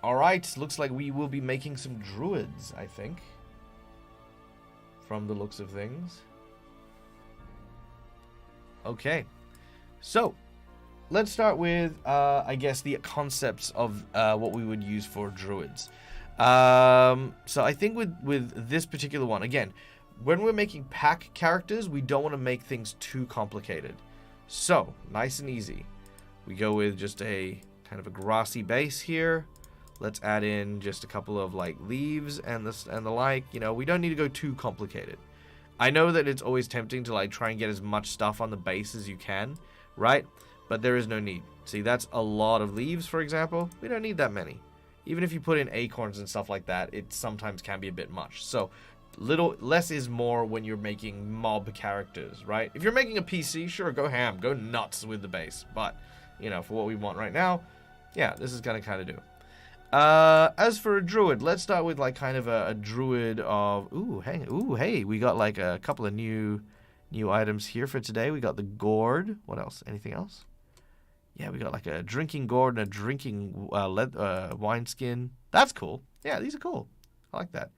Alright, looks like we will be making some Druids, I think. From the looks of things. Okay, so let's start with, I guess, the concepts of what we would use for Druids. So I think with this particular one, again, when we're making pack characters, we don't want to make things too complicated. So, nice and easy. We go with just a kind of a grassy base here. Let's add in just a couple of like leaves and the like. You know, we don't need to go too complicated. I know that it's always tempting to like try and get as much stuff on the base as you can, right? But there is no need. See, that's a lot of leaves, for example. We don't need that many. Even if you put in acorns and stuff like that, it sometimes can be a bit much. So, less is more when you're making mob characters, right? If you're making a PC, sure, go ham, go nuts with the base. But, you know, for what we want right now, yeah, this is gonna kind of do. As for a druid, let's start with like kind of a druid of hey, we got like a couple of new items here for today. We got the gourd. What else? Anything else? Yeah, we got like a drinking gourd and a drinking wineskin. That's cool. Yeah, these are cool. I like that.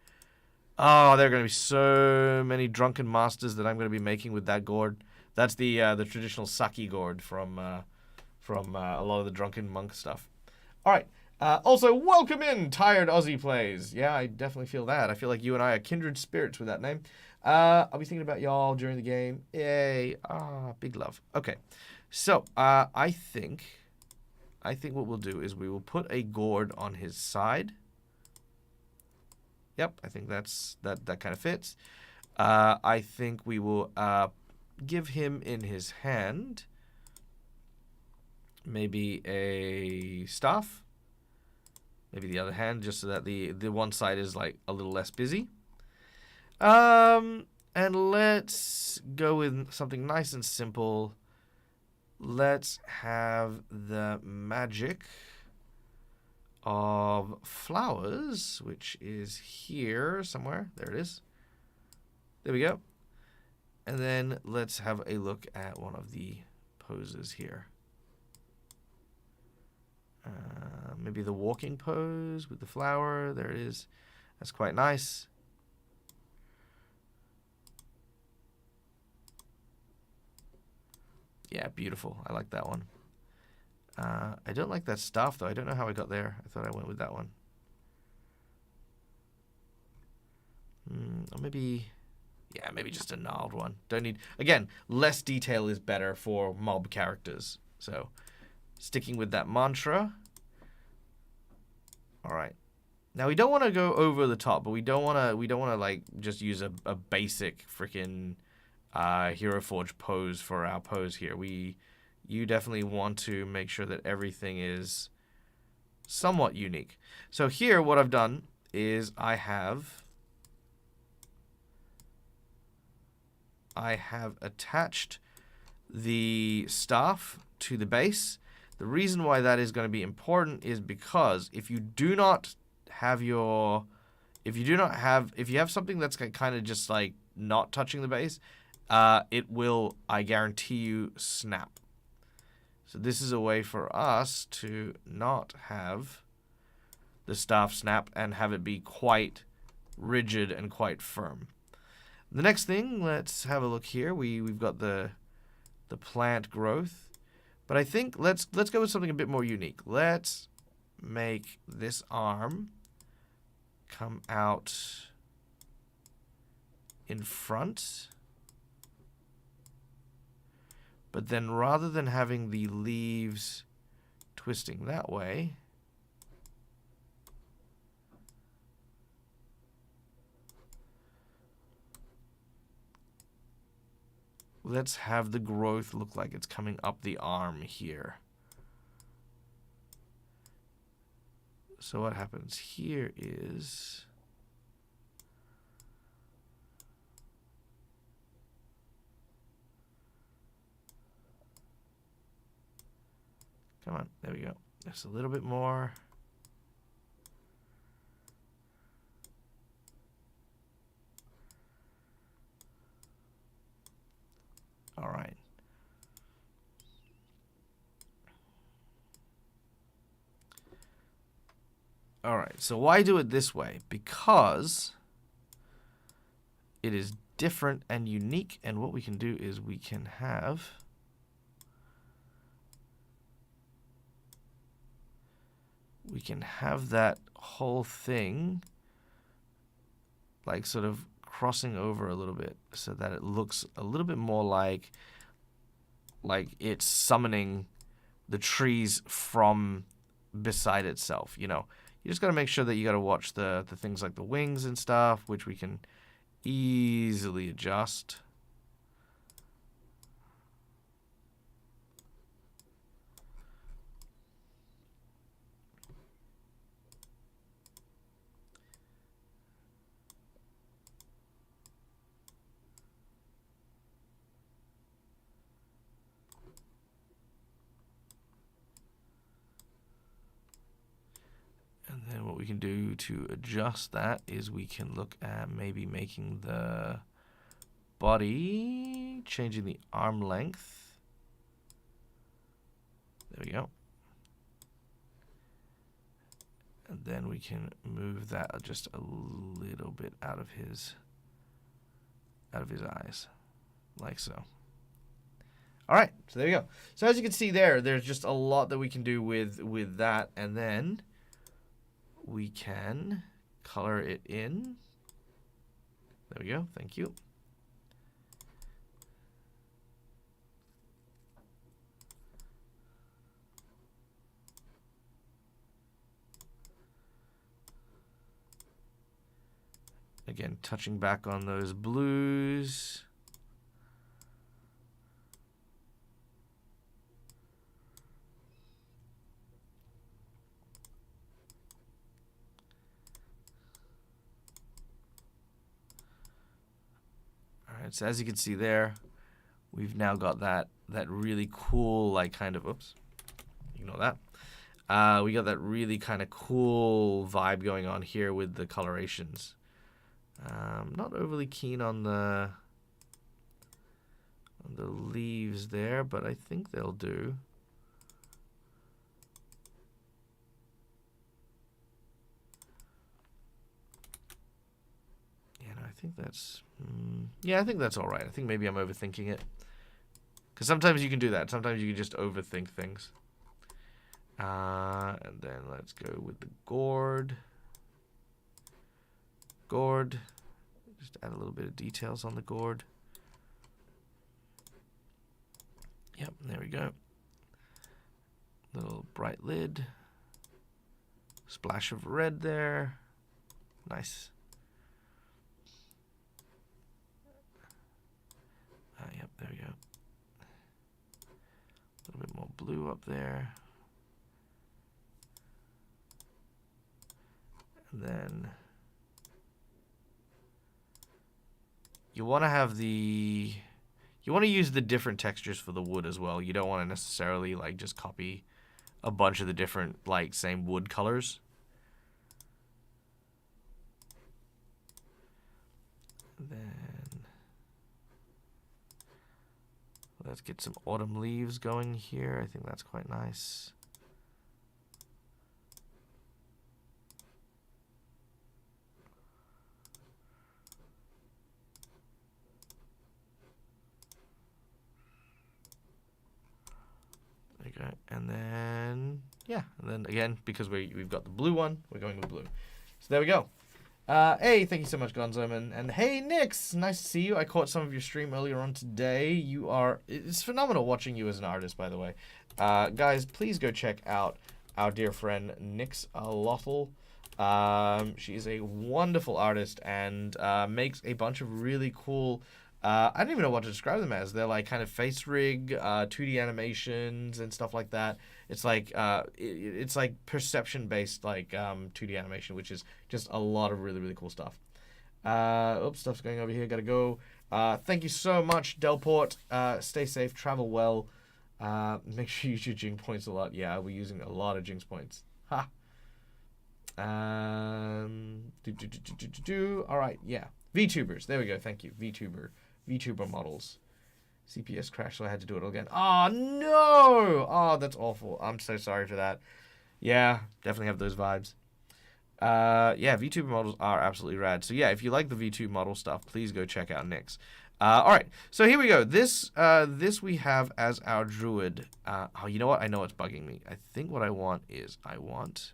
Oh, there are going to be so many drunken masters that I'm going to be making with that gourd. That's the traditional sake gourd from a lot of the drunken monk stuff. All right. Also, welcome in, Tired Aussie Plays. Yeah, I definitely feel that. I feel like you and I are kindred spirits with that name. I'll be thinking about y'all during the game. Yay. Big love. Okay. So, I think what we'll do is we will put a gourd on his side. Yep, I think that kind of fits. I think we will give him in his hand maybe a staff. Maybe the other hand, just so that the one side is like a little less busy. And let's go with something nice and simple. let's have the magic of flowers, which is here somewhere. There it is. There we go. And then let's have a look at one of the poses here. Maybe the walking pose with the flower. There it is. That's quite nice. Yeah, beautiful. I like that one. I don't like that staff, though. I don't know how I got there. I thought I went with that one. Or maybe... Yeah, maybe just a gnarled one. Don't need... Again, less detail is better for mob characters. So, sticking with that mantra. Alright. Now, we don't want to go over the top, but we don't want to like, just use a basic freaking HeroForge pose for our pose here. You definitely want to make sure that everything is somewhat unique. So here, what I've done is I have attached the staff to the base. The reason why that is going to be important is because if you have something that's kind of just like not touching the base, it will, I guarantee you, snap. So this is a way for us to not have the staff snap and have it be quite rigid and quite firm. The next thing, let's have a look here. We've got the plant growth, but I think let's go with something a bit more unique. Let's make this arm come out in front. But then rather than having the leaves twisting that way, let's have the growth look like it's coming up the arm here. So what happens here is... Come on, there we go. Just a little bit more. All right. All right, so why do it this way? Because it is different and unique, and what we can do is we can have... that whole thing like sort of crossing over a little bit so that it looks a little bit more like it's summoning the trees from beside itself. You know, you just got to make sure that you got to watch the things like the wings and stuff, which we can easily adjust. What we can do to adjust that is we can look at maybe making the body, changing the arm length. There we go. And then we can move that just a little bit out of his eyes, like so. All right, so there you go. So as you can see there's just a lot that we can do with that, and then we can color it in. There we go. Thank you. Again, touching back on those blues. So as you can see there, we've now got that that really cool, like, kind of, oops, ignore that. We got that really kind of cool vibe going on here with the colorations. Not overly keen on the leaves there, but I think they'll do. Yeah, no, I think that's... yeah, I think that's all right. I think maybe I'm overthinking it. Because sometimes you can do that. Sometimes you can just overthink things. And then let's go with the gourd. Gourd. Just add a little bit of details on the gourd. Yep, there we go. Little bright lid. Splash of red there. Nice. Yep, there we go. A little bit more blue up there. And then you want to have the... You want to use the different textures for the wood as well. You don't want to necessarily like just copy a bunch of the different like same wood colors. And then let's get some autumn leaves going here. I think that's quite nice. Okay, and then yeah, and then again, because we've got the blue one, we're going with blue. So there we go. Hey, thank you so much, Gonzoman, and hey, Nix, nice to see you. I caught some of your stream earlier on today. It's phenomenal watching you as an artist, by the way. Guys, please go check out our dear friend Nix Lottle. She is a wonderful artist and makes a bunch of really cool. I don't even know what to describe them as. They're like kind of face rig, 2D animations and stuff like that. It's like it's like perception based like 2D animation, which is just a lot of really cool stuff. Oops, stuff's going over here. Gotta go. Thank you so much, Delport. Stay safe, travel well. Make sure you use your Jinx points a lot. Yeah, we're using a lot of Jinx points. Ha. All right, yeah. VTubers. There we go. Thank you. VTuber models. CPS crashed, so I had to do it all again. Oh, no! Oh, that's awful. I'm so sorry for that. Yeah, definitely have those vibes. Yeah, VTuber models are absolutely rad. So yeah, if you like the VTuber model stuff, please go check out Nix. All right, so here we go. This we have as our druid. Oh, you know what? I know what's bugging me. I think what I want is I want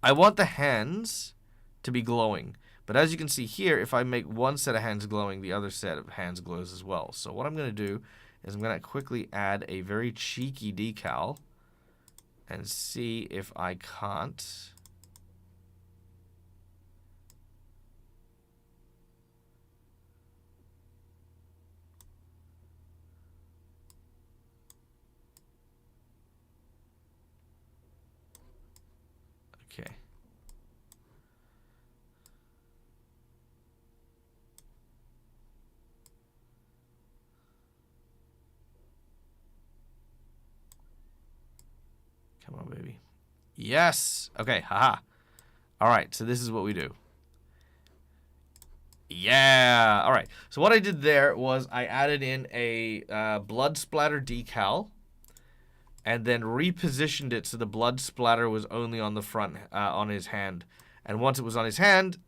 the hands to be glowing. But as you can see here, if I make one set of hands glowing, the other set of hands glows as well. So what I'm going to do is I'm going to quickly add a very cheeky decal and see if I can't. Okay. Come on, baby. Yes. Okay. Haha. All right. So this is what we do. Yeah. All right. So what I did there was I added in a blood splatter decal, and then repositioned it so the blood splatter was only on the front on his hand. And once it was on his hand,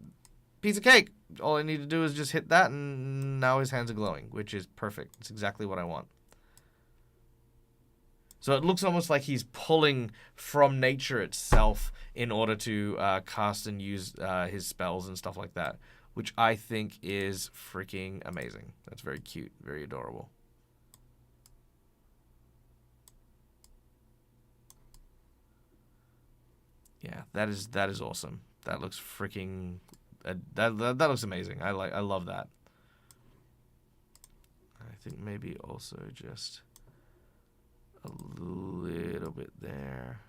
piece of cake. All I need to do is just hit that, and now his hands are glowing, which is perfect. It's exactly what I want. So it looks almost like he's pulling from nature itself in order to cast and use his spells and stuff like that, which I think is freaking amazing. That's very cute, very adorable. Yeah, that is awesome. That looks freaking that looks amazing. I love that. I think maybe also just a little bit there.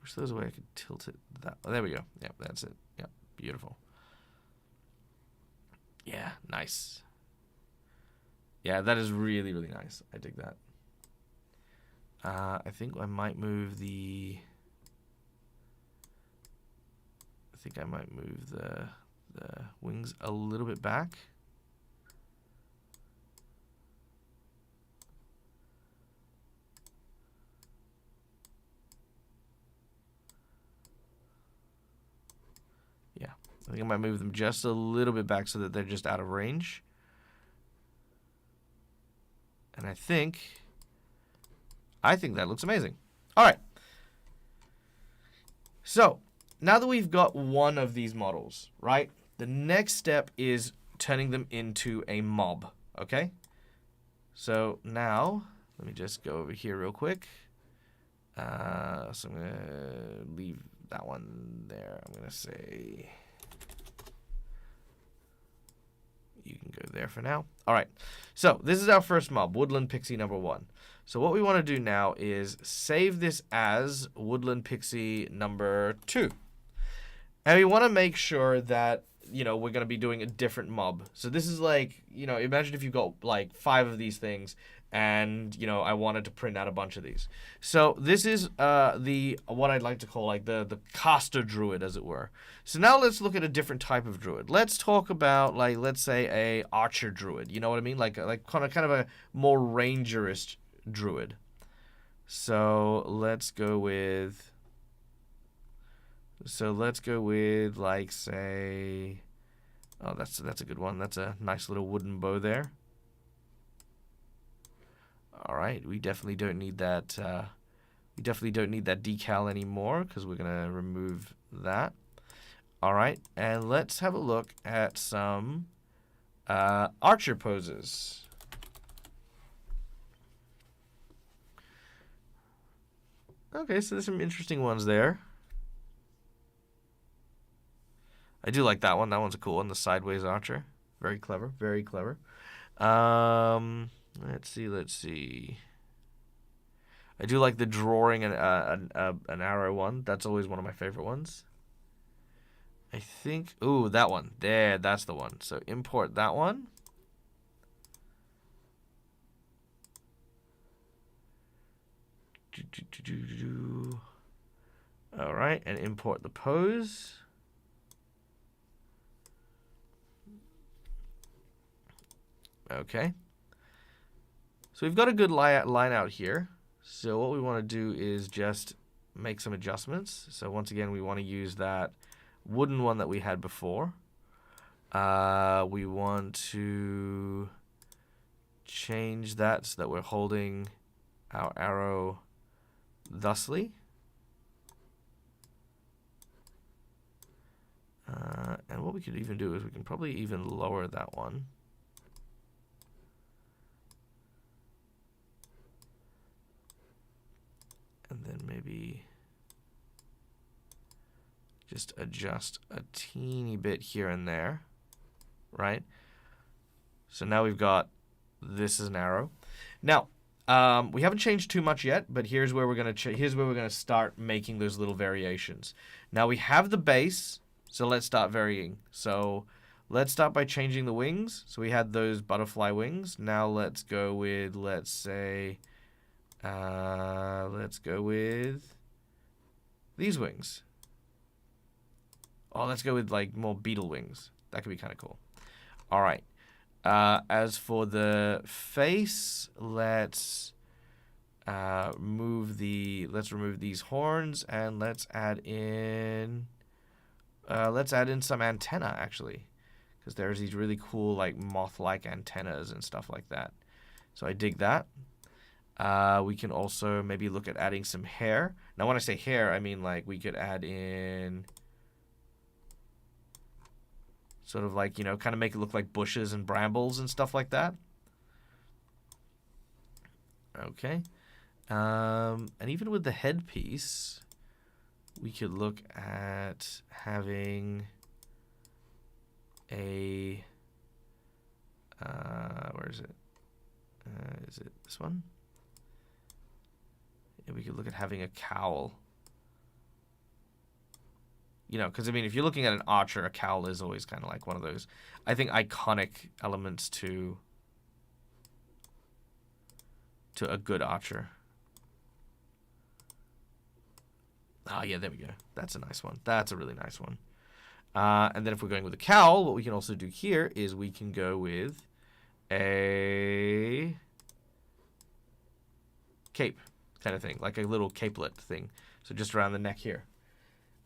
wish there was a way I could tilt it that. Oh, there we go. Yeah, that's it. Yeah, beautiful. Yeah, nice. Yeah, that is really, really nice. I dig that. I think I might move the. I think I might move the wings a little bit back. Yeah, I think I might move them just a little bit back so that they're just out of range. And I think that looks amazing. All right. So now that we've got one of these models, right? The next step is turning them into a mob, okay? So now, let me just go over here real quick. So I'm going to leave that one there. I'm going to say you can go there for now. All right. So this is our first mob, Woodland Pixie number 1. So what we want to do now is save this as Woodland Pixie number 2. And we want to make sure that, you know, we're going to be doing a different mob. So this is like, you know, imagine if you've got like 5 of these things and, you know, I wanted to print out a bunch of these. So this is what I'd like to call like the caster druid, as it were. So now let's look at a different type of druid. Let's talk about, like, let's say a archer druid. You know what I mean? Like kind of a more rangerist druid. So let's go with like, say, oh, that's a good one. That's a nice little wooden bow there. All right, we definitely don't need that. We definitely don't need that decal anymore because we're gonna remove that. All right, and let's have a look at some archer poses. Okay, so there's some interesting ones there. I do like that one. That one's a cool one. The sideways archer. Very clever. Very clever. Let's see. I do like the drawing an arrow one. That's always one of my favorite ones. I think. Ooh, that one. There, that's the one. So import that one. All right, and import the pose. Okay. So we've got a good line out here. So what we want to do is just make some adjustments. So once again, we want to use that wooden one that we had before. We want to change that so that we're holding our arrow thusly. And what we could even do is we can probably even lower that one. And then maybe just adjust a teeny bit here and there, right? So now we've got this as an arrow. Now, we haven't changed too much yet, but here's where we're gonna start making those little variations. Now we have the base, so let's start varying. So let's start by changing the wings. So we had those butterfly wings. Now let's go with, let's say, let's go with these wings. Oh, let's go with like more beetle wings. That could be kind of cool. All right. As for the face, let's remove these horns and let's add in some antenna, actually, because there's these really cool like moth-like antennas and stuff like that. So I dig that. We can also maybe look at adding some hair. Now, when I say hair, I mean like we could add in sort of like, you know, kind of make it look like bushes and brambles and stuff like that. Okay. And even with the headpiece, we could look at having a where is it? Is it this one? Yeah, we could look at having a cowl. you know, because I mean, if you're looking at an archer, a cowl is always kind of like one of those, I think, iconic elements to a good archer. Oh yeah, there we go. That's a nice one. That's a really nice one. And then if we're going with a cowl, what we can also do here is we can go with a cape kind of thing, like a little capelet thing. So just around the neck here.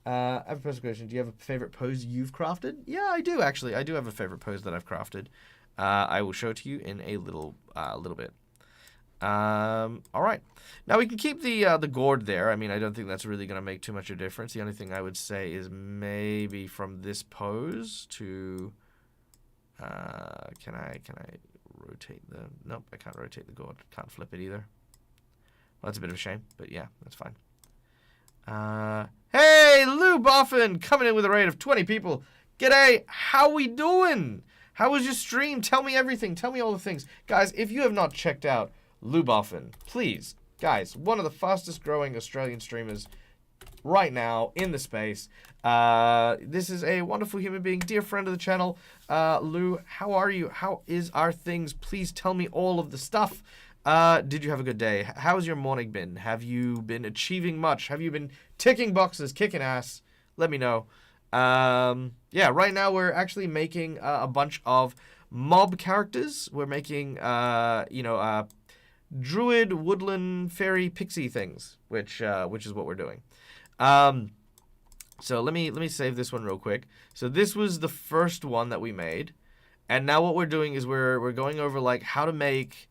I have a personal question. Do you have a favorite pose you've crafted? Yeah, I do actually. I do have a favorite pose that I've crafted. I will show it to you in a little bit. All right. Now we can keep the gourd there. I mean, I don't think that's really going to make too much of a difference. The only thing I would say is maybe from this pose to can I rotate the nope, I can't rotate the gourd. Can't flip it either. Well, that's a bit of a shame, but yeah, that's fine. Hey, Lou Boffin coming in with a raid of 20 people. G'day. How we doing? How was your stream? Tell me everything. Tell me all the things. Guys, if you have not checked out Lou Boffin, please, guys, one of the fastest growing Australian streamers right now in the space. This is a wonderful human being, dear friend of the channel. Lou, how are you? How is our things? Please tell me all of the stuff. Did you have a good day? How's your morning been? Have you been achieving much? Have you been ticking boxes, kicking ass? Let me know. Yeah, right now we're actually making a bunch of mob characters. We're making, druid, woodland, fairy, pixie things, which is what we're doing. So let me save this one real quick. So this was the first one that we made, and now what we're doing is we're going over like how to make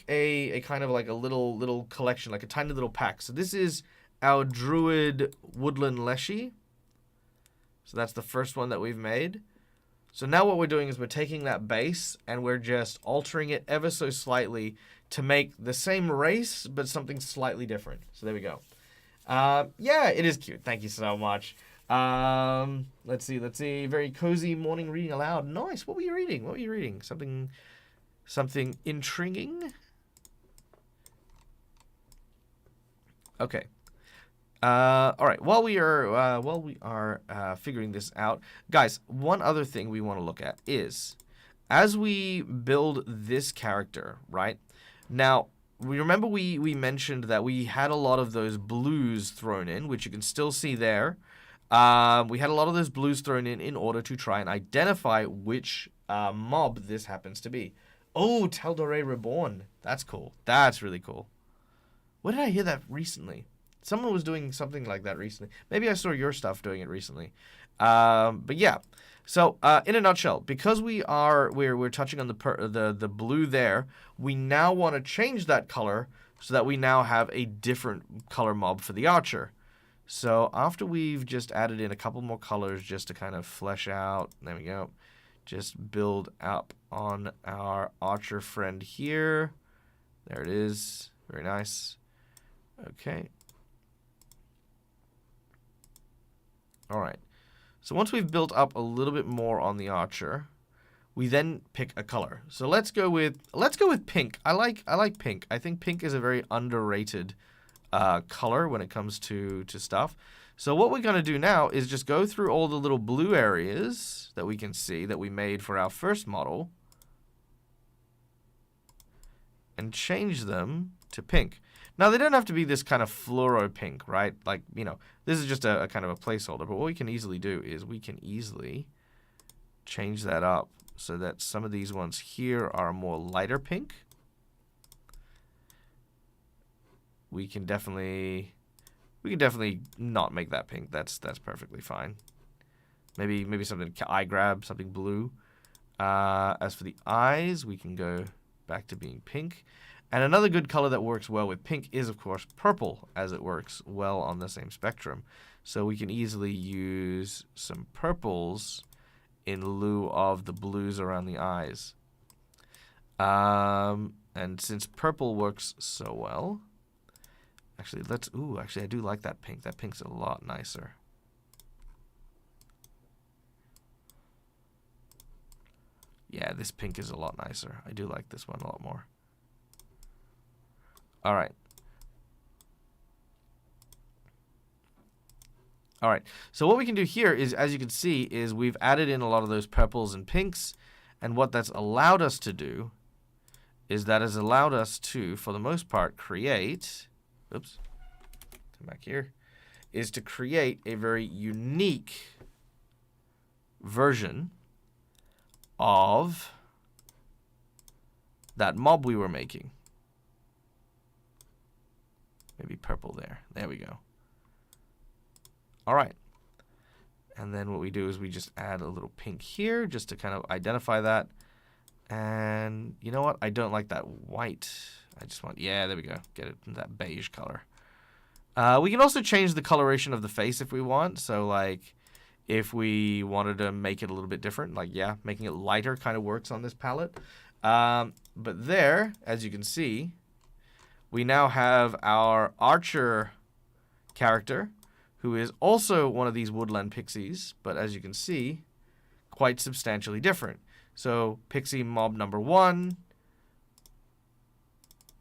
a kind of like a little collection, like a tiny little pack. So this is our druid woodland leshy. So that's the first one that we've made. So now what we're doing is we're taking that base and we're just altering it ever so slightly to make the same race, but something slightly different. So there we go. Yeah, it is cute. Thank you so much. Let's see. Very cozy morning reading aloud. Nice. What were you reading? Something intriguing? Okay. All right. While we are figuring this out, guys, one other thing we want to look at is as we build this character, right? Now, we remember we mentioned that we had a lot of those blues thrown in, which you can still see there. We had a lot of those blues thrown in order to try and identify which mob this happens to be. Oh, Teldore Reborn. That's cool. That's really cool. Where did I hear that recently? Someone was doing something like that recently. Maybe I saw your stuff doing it recently. But yeah. So in a nutshell, because we're touching on the blue there, we now want to change that color so that we now have a different color mob for the archer. So after we've just added in a couple more colors just to kind of flesh out, there we go. Just build up on our archer friend here. There it is. Very nice. Okay. All right. So once we've built up a little bit more on the archer, we then pick a color. So let's go with pink. I like pink. I think pink is a very underrated color when it comes to stuff. So what we're going to do now is just go through all the little blue areas that we can see that we made for our first model and change them to pink. Now, they don't have to be this kind of fluoro pink, right? Like, you know, this is just a kind of a placeholder. But what we can easily do is we can easily change that up so that some of these ones here are more lighter pink. We can definitely not make that pink. That's perfectly fine. Maybe something eye grab, something blue. As for the eyes, we can go back to being pink. And another good color that works well with pink is, of course, purple, as it works well on the same spectrum. So we can easily use some purples in lieu of the blues around the eyes. And since purple works so well, actually, I do like that pink. That pink's a lot nicer. Yeah, this pink is a lot nicer. I do like this one a lot more. All right. All right, so what we can do here is, as you can see, is we've added in a lot of those purples and pinks, and what that's allowed us to do is that has allowed us to, for the most part, create, oops, come back here, is to create a very unique version of that mob we were making. Maybe purple there. There we go. All right. And then what we do is we just add a little pink here just to kind of identify that. And you know what? I don't like that white. I just want, yeah, there we go. Get it in that beige color. We can also change the coloration of the face if we want. So like if we wanted to make it a little bit different, like, yeah, making it lighter kind of works on this palette. But there, as you can see, we now have our archer character, who is also one of these woodland pixies, but as you can see, quite substantially different. So pixie mob number 1,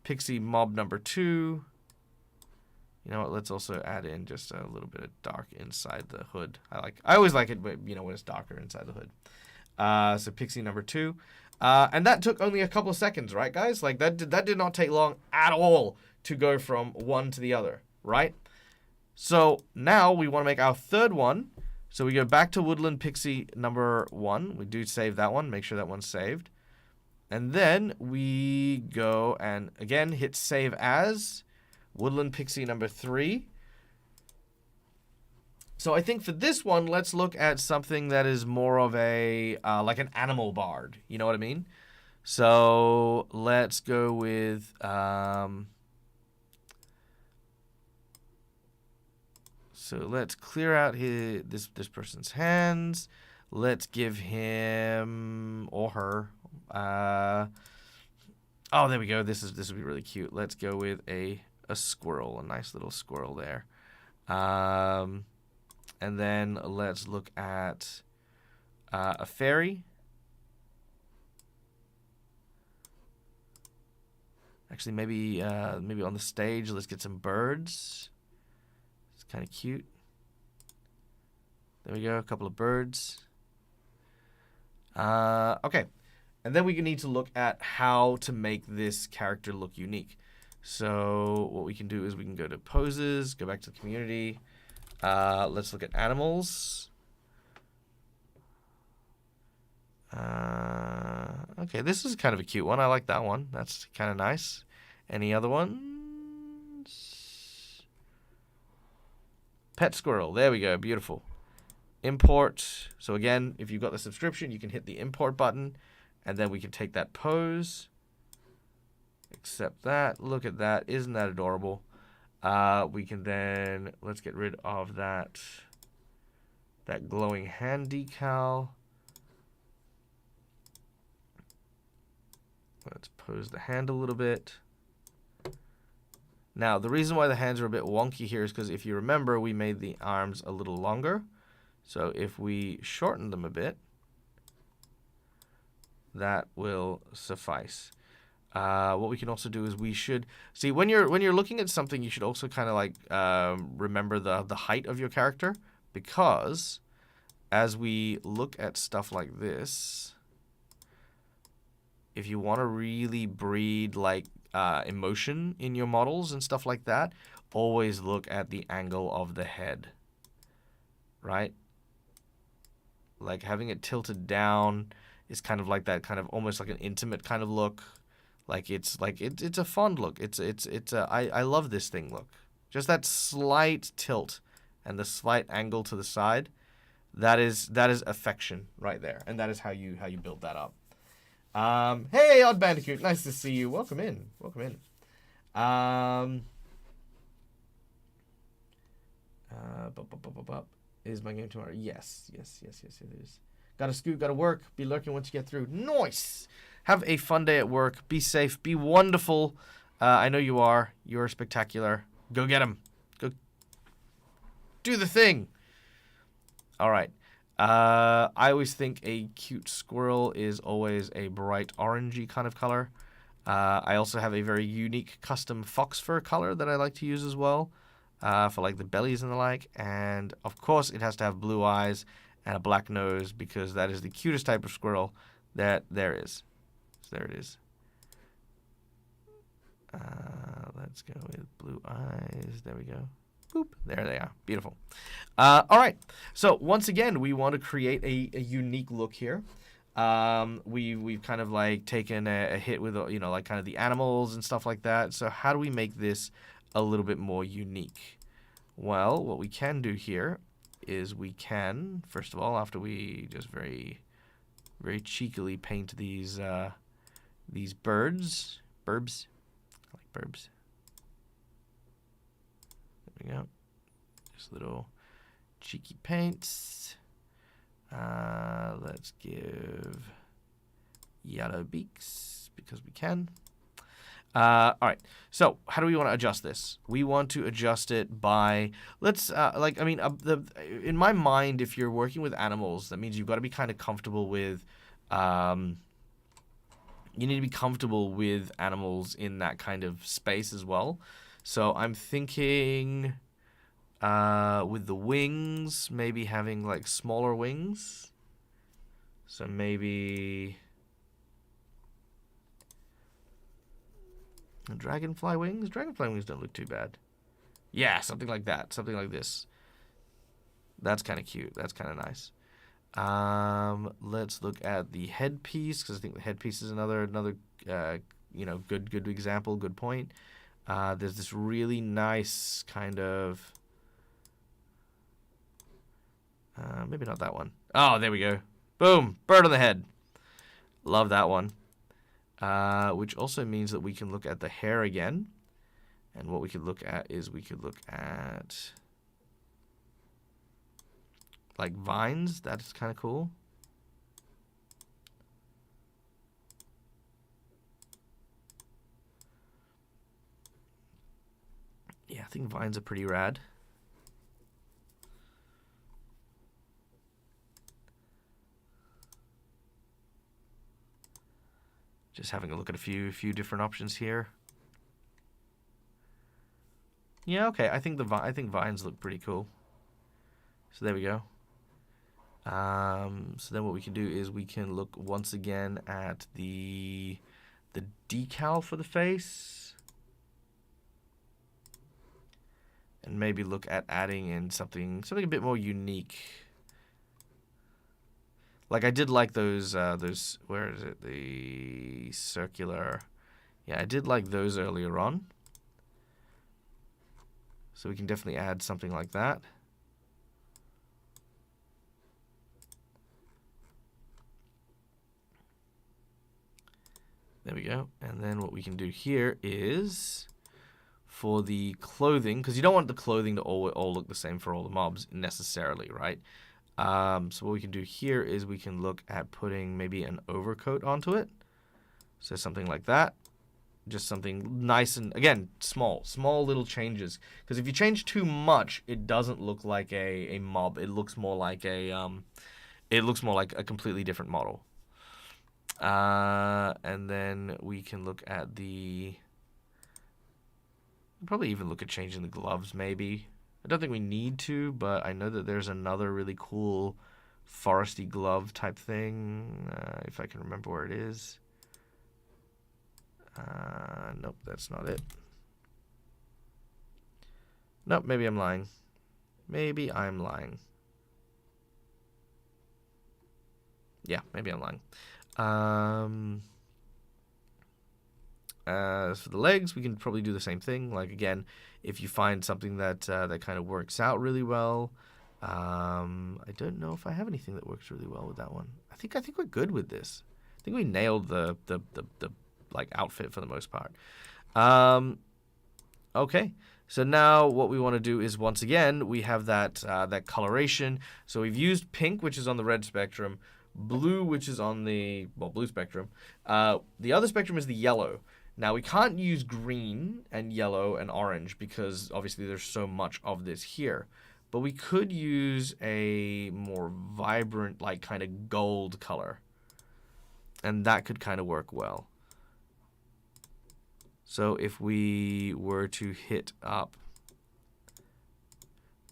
pixie mob number 2. You know what? Let's also add in just a little bit of dark inside the hood. I always like it, you know, when it's darker inside the hood. So pixie number 2, and that took only a couple of seconds, right, guys? Like that did not take long at all to go from one to the other, right? So now we want to make our third one. So we go back to Woodland Pixie number 1. We do save that one. Make sure that one's saved. And then we go and, again, hit Save As. Woodland Pixie number 3. So I think for this one, let's look at something that is more of a, like an animal bard. You know what I mean? So let's go with... So let's clear out this person's hands. Let's give him or her. Oh, there we go. This would be really cute. Let's go with a squirrel, a nice little squirrel there. And then let's look at a fairy. Actually, maybe on the stage, let's get some birds. Kind of cute. There we go, a couple of birds. Okay, and then we need to look at how to make this character look unique. So what we can do is we can go to poses, go back to the community. Let's look at animals. Okay, this is kind of a cute one. I like that one. That's kind of nice. Any other ones? Pet squirrel. There we go. Beautiful. Import. So again, if you've got the subscription, you can hit the import button, and then we can take that pose. Accept that. Look at that. Isn't that adorable? We can then, let's get rid of that glowing hand decal. Let's pose the hand a little bit. Now, the reason why the hands are a bit wonky here is because if you remember, we made the arms a little longer. So if we shorten them a bit, that will suffice. What we can also do is we should see when you're looking at something, you should also kind of like remember the height of your character, because as we look at stuff like this, if you want to really breed like emotion in your models and stuff like that, always look at the angle of the head, right? Like having it tilted down is kind of like that, kind of almost like an intimate kind of look. Like it's a fond look. I love this thing look. Just that slight tilt and the slight angle to the side, that is affection right there, and that is how you build that up. Hey, Odd Bandicoot, nice to see you. Welcome in. Welcome in. Is my game tomorrow? Yes, it is. Gotta scoot, gotta work. Be lurking once you get through. Nice. Have a fun day at work. Be safe. Be wonderful. I know you are. You're spectacular. Go get them. Go do the thing. All right. I always think a cute squirrel is always a bright orangey kind of color. I also have a very unique custom fox fur color that I like to use as well. for like the bellies and the like. And of course it has to have blue eyes and a black nose because that is the cutest type of squirrel that there is. So there it is. Let's go with blue eyes. There we go. Boop. There they are. Beautiful. All right. So once again, we want to create a unique look here. We've kind of like taken a hit with, you know, like kind of the animals and stuff like that. So how do we make this a little bit more unique? Well, what we can do here is we can, first of all, after we just very cheekily paint these burbs. I like burbs. There we go. Just little cheeky paints. Let's give yellow beaks because we can. All right. So how do we want to adjust this? We want to adjust it by, let's, in my mind, if you're working with animals, that means you've got to be kind of comfortable with, you need to be comfortable with animals in that kind of space as well. So I'm thinking, with the wings, maybe having like smaller wings. So maybe dragonfly wings? Dragonfly wings don't look too bad. Yeah, something like that. Something like this. That's kind of cute. That's kind of nice. Let's look at the headpiece, because I think the headpiece is another good example, good point. There's this really nice kind of... maybe not that one. Oh, there we go. Boom! Bird on the head. Love that one. Which also means that we can look at the hair again. And what we could look at is we could look at like vines. That's kind of cool. Yeah, I think vines are pretty rad. Just having a look at a few different options here. Yeah, okay. I think vines look pretty cool. So there we go. So then what we can do is we can look once again at the decal for the face. And maybe look at adding in something a bit more unique. Like I did like those where is it? The circular. Yeah, I did like those earlier on. So we can definitely add something like that. There we go. And then what we can do here is for the clothing, because you don't want the clothing to all look the same for all the mobs necessarily, right? So what we can do here is we can look at putting maybe an overcoat onto it. So something like that. Just something nice and, again, small little changes. Because if you change too much, it doesn't look like a mob. It looks more like a completely different model. And then we can look at probably even look at changing the gloves maybe. I don't think we need to, but I know that there's another really cool foresty glove type thing, if I can remember where it is. Nope, that's not it. Nope, maybe I'm lying. Maybe I'm lying. Yeah, maybe I'm lying. As for the legs, we can probably do the same thing. Like again, if you find something that that kind of works out really well, I don't know if I have anything that works really well with that one. I think we're good with this. I think we nailed the like outfit for the most part. Okay, so now what we want to do is once again we have that that coloration. So we've used pink, which is on the red spectrum, blue, which is on the blue spectrum. The other spectrum is the yellow. Now we can't use green and yellow and orange because obviously there's so much of this here. But we could use a more vibrant, like kind of gold color. And that could kind of work well. So if we were to hit up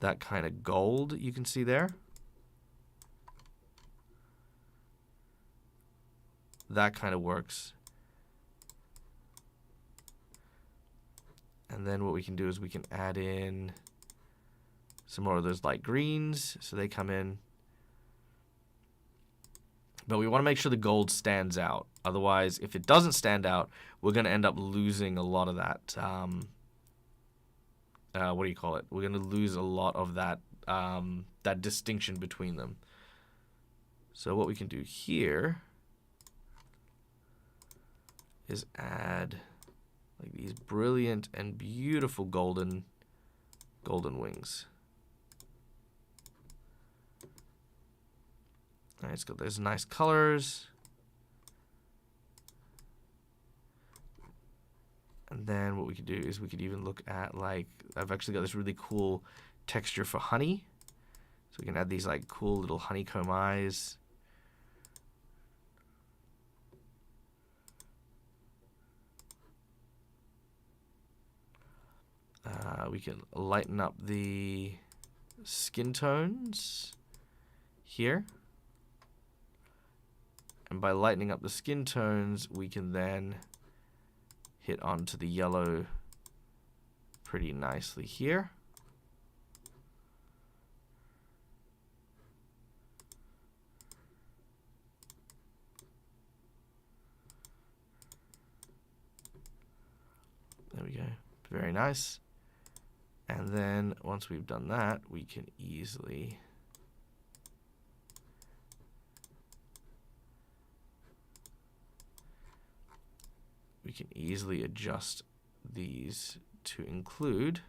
that kind of gold you can see there. That kind of works. And then what we can do is we can add in some more of those light greens so they come in. But we want to make sure the gold stands out. Otherwise, if it doesn't stand out, we're going to end up losing a lot of that. What do you call it? We're going to lose a lot of that that distinction between them. So what we can do here is add like these brilliant and beautiful golden wings. All right, it's got those nice colors. And then what we could do is we could even look at, like, I've actually got this really cool texture for honey. So we can add these like cool little honeycomb eyes. We can lighten up the skin tones here. And by lightening up the skin tones, we can then hit onto the yellow pretty nicely here. There we go. Very nice. And then once we've done that, we can easily adjust these to include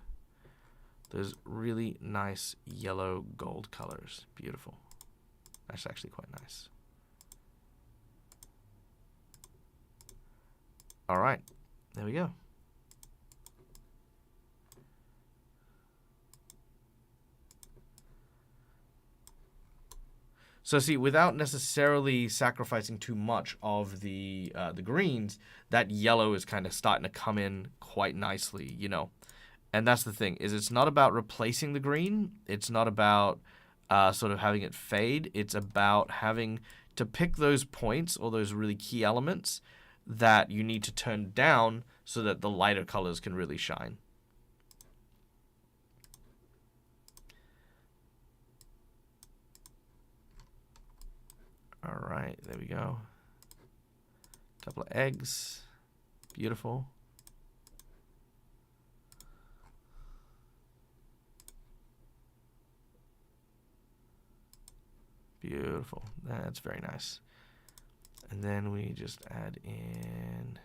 those really nice yellow gold colors. Beautiful. That's actually quite nice. All right, there we go. So see, without necessarily sacrificing too much of the greens, that yellow is kind of starting to come in quite nicely, you know. And that's the thing, is it's not about replacing the green. It's not about sort of having it fade. It's about having to pick those points or those really key elements that you need to turn down so that the lighter colors can really shine. All right, there we go. Couple of eggs. Beautiful. Beautiful. That's very nice. And then we just add in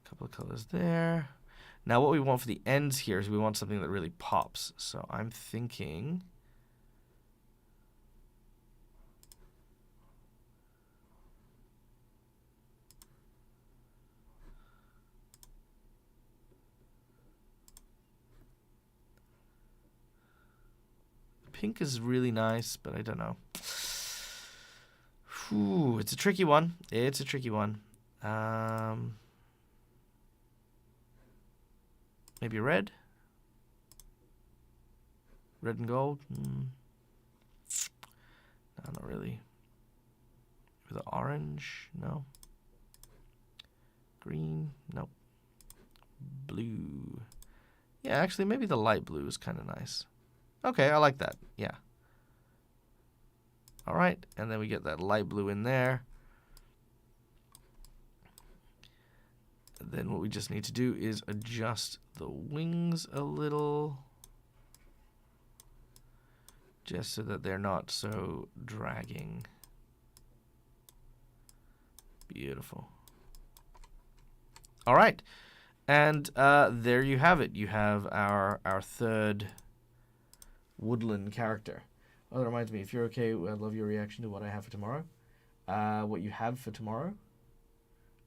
a couple of colors there. Now what we want for the ends here is we want something that really pops. So I'm thinking pink is really nice, but I don't know. Ooh, it's a tricky one. It's a tricky one. Maybe red? Red and gold? No, not really. With the orange? No. Green? Nope. Blue. Yeah, actually, maybe the light blue is kind of nice. Okay, I like that. Yeah. All right, and then we get that light blue in there. And then what we just need to do is adjust the wings a little, just so that they're not so dragging. Beautiful. All right, and there you have it. You have our third woodland character. Oh, that reminds me, if you're okay, I'd love your reaction to what I have for tomorrow. What you have for tomorrow.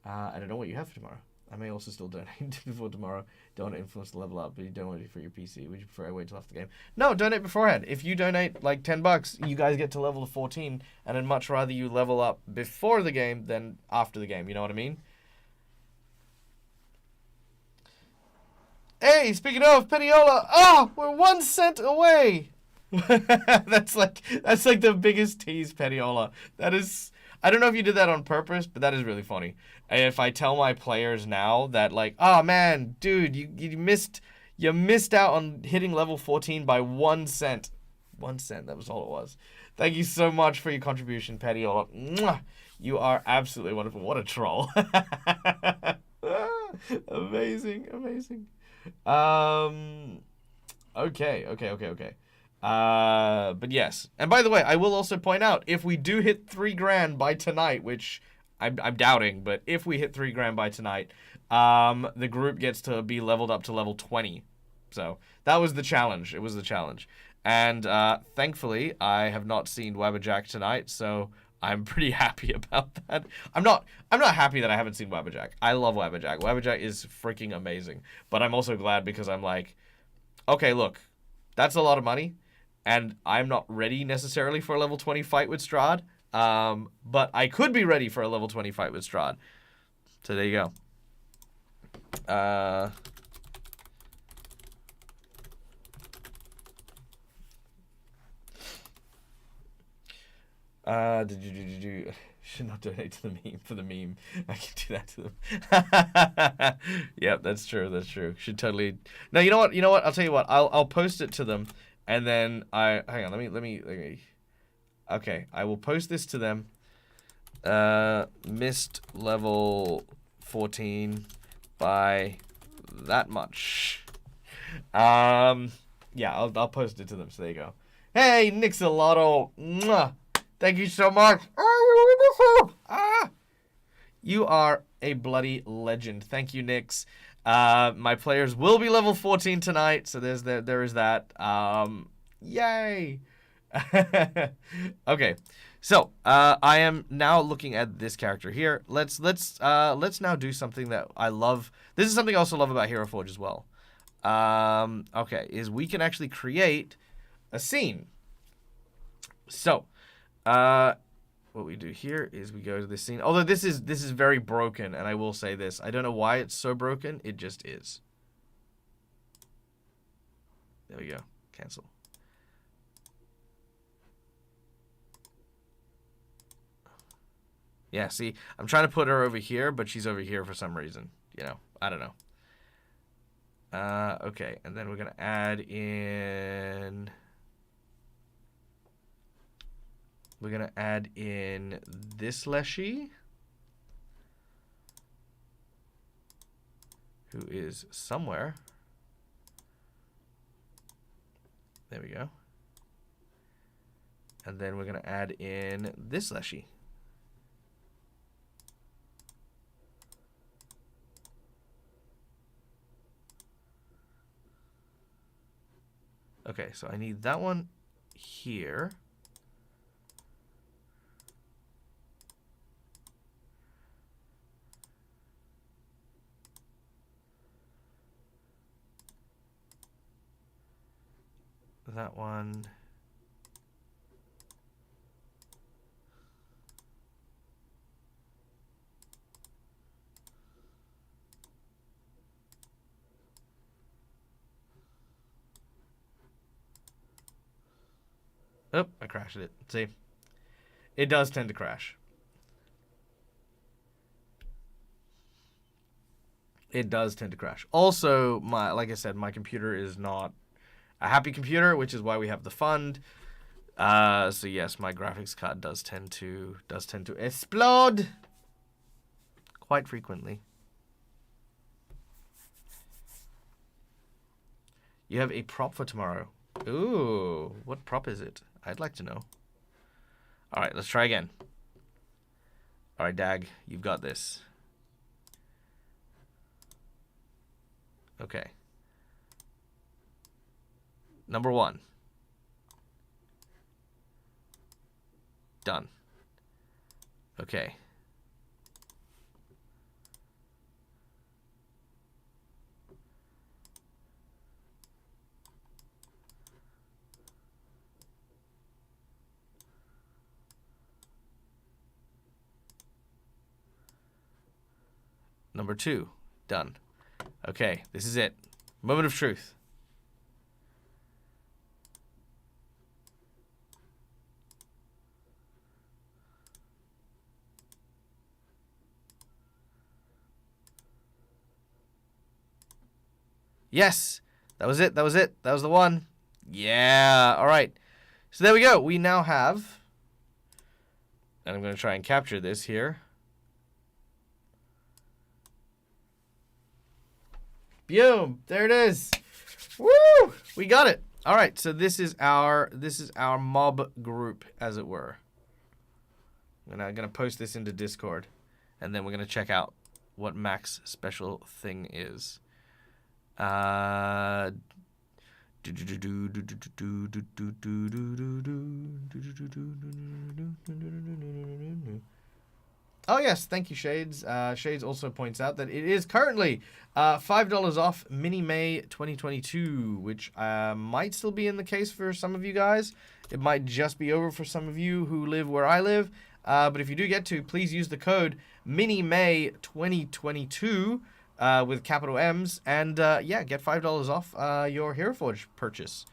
I don't know what you have for tomorrow. I may also still donate before tomorrow. Don't want to influence the level up, but you donate it for your PC. Would you prefer I wait till after the game? No, donate beforehand. If you donate like $10, you guys get to level 14, and I'd much rather you level up before the game than after the game. You know what I mean? Hey, speaking of Peniola, we're 1 cent away. that's like the biggest tease, Peniola. That is, I don't know if you did that on purpose, but that is really funny. If I tell my players now that like, oh man, dude, you missed out on hitting level 14 by 1 cent. 1 cent, that was all it was. Thank you so much for your contribution, Peniola. Mwah! You are absolutely wonderful. What a troll. Amazing, amazing. Okay. But yes. And by the way, I will also point out, if we do hit 3 grand by tonight, which I'm doubting, but if we hit 3 grand by tonight, the group gets to be leveled up to level 20. So that was the challenge. It was the challenge. And thankfully, I have not seen Wabberjack tonight, so I'm pretty happy about that. I'm not happy that I haven't seen Wabberjack. I love Wabberjack. Wabberjack is freaking amazing. But I'm also glad because I'm like, okay, look, that's a lot of money, and I'm not ready necessarily for a level 20 fight with Strahd. But I could be ready for a level 20 fight with Strahd. So there you go. Did you should not donate to the meme for the meme. I can do that to them. Yep, that's true. Should totally. No, you know what? I'll tell you what. I'll post it to them, and then hang on. Let me. Okay, I will post this to them. Missed level 14 by that much. Yeah, I'll post it to them. So there you go. Hey, Nixolotto. Mwah. Thank you so much. Oh, you're wonderful. You are a bloody legend. Thank you, Nix. My players will be level 14 tonight, so there is that. Yay. Okay. So, I am now looking at this character here. Let's now do something that I love. This is something I also love about HeroForge as well. Okay, is we can actually create a scene. So, what we do here is we go to this scene. Although this is very broken, and I will say this. I don't know why it's so broken. It just is. There we go. Cancel. Yeah, see, I'm trying to put her over here, but she's over here for some reason. You know, I don't know. Okay, and then we're going to add in... We're going to add in this Leshy, who is somewhere. There we go. And then we're going to add in this Leshy. Okay, so I need that one here. That one. Oh, I crashed it. See? It does tend to crash. It does tend to crash. Also, like I said, my computer is not a happy computer, which is why we have the fund. So yes, my graphics card does tend to explode quite frequently. You have a prop for tomorrow. Ooh, what prop is it? I'd like to know. All right, let's try again. All right, Dag, you've got this. Okay. Number 1. Done. Okay. Number 2. Done. Okay, this is it. Moment of truth. Yes, that was it. That was it. That was the one. Yeah. All right. So there we go. We now have, and I'm going to try and capture this here. Boom. There it is. Woo! We got it. All right. So this is our mob group, as it were. And I'm going to post this into Discord, and then we're going to check out what Mac's special thing is. Oh yes, thank you, Shades. Shades also points out that it is currently $5 off Mini May 2022, which might still be in the case for some of you guys. It might just be over for some of you who live where I live. But if you do get to, please use the code Mini May 2022. With capital M's, and yeah, get $5 off your HeroForge purchase.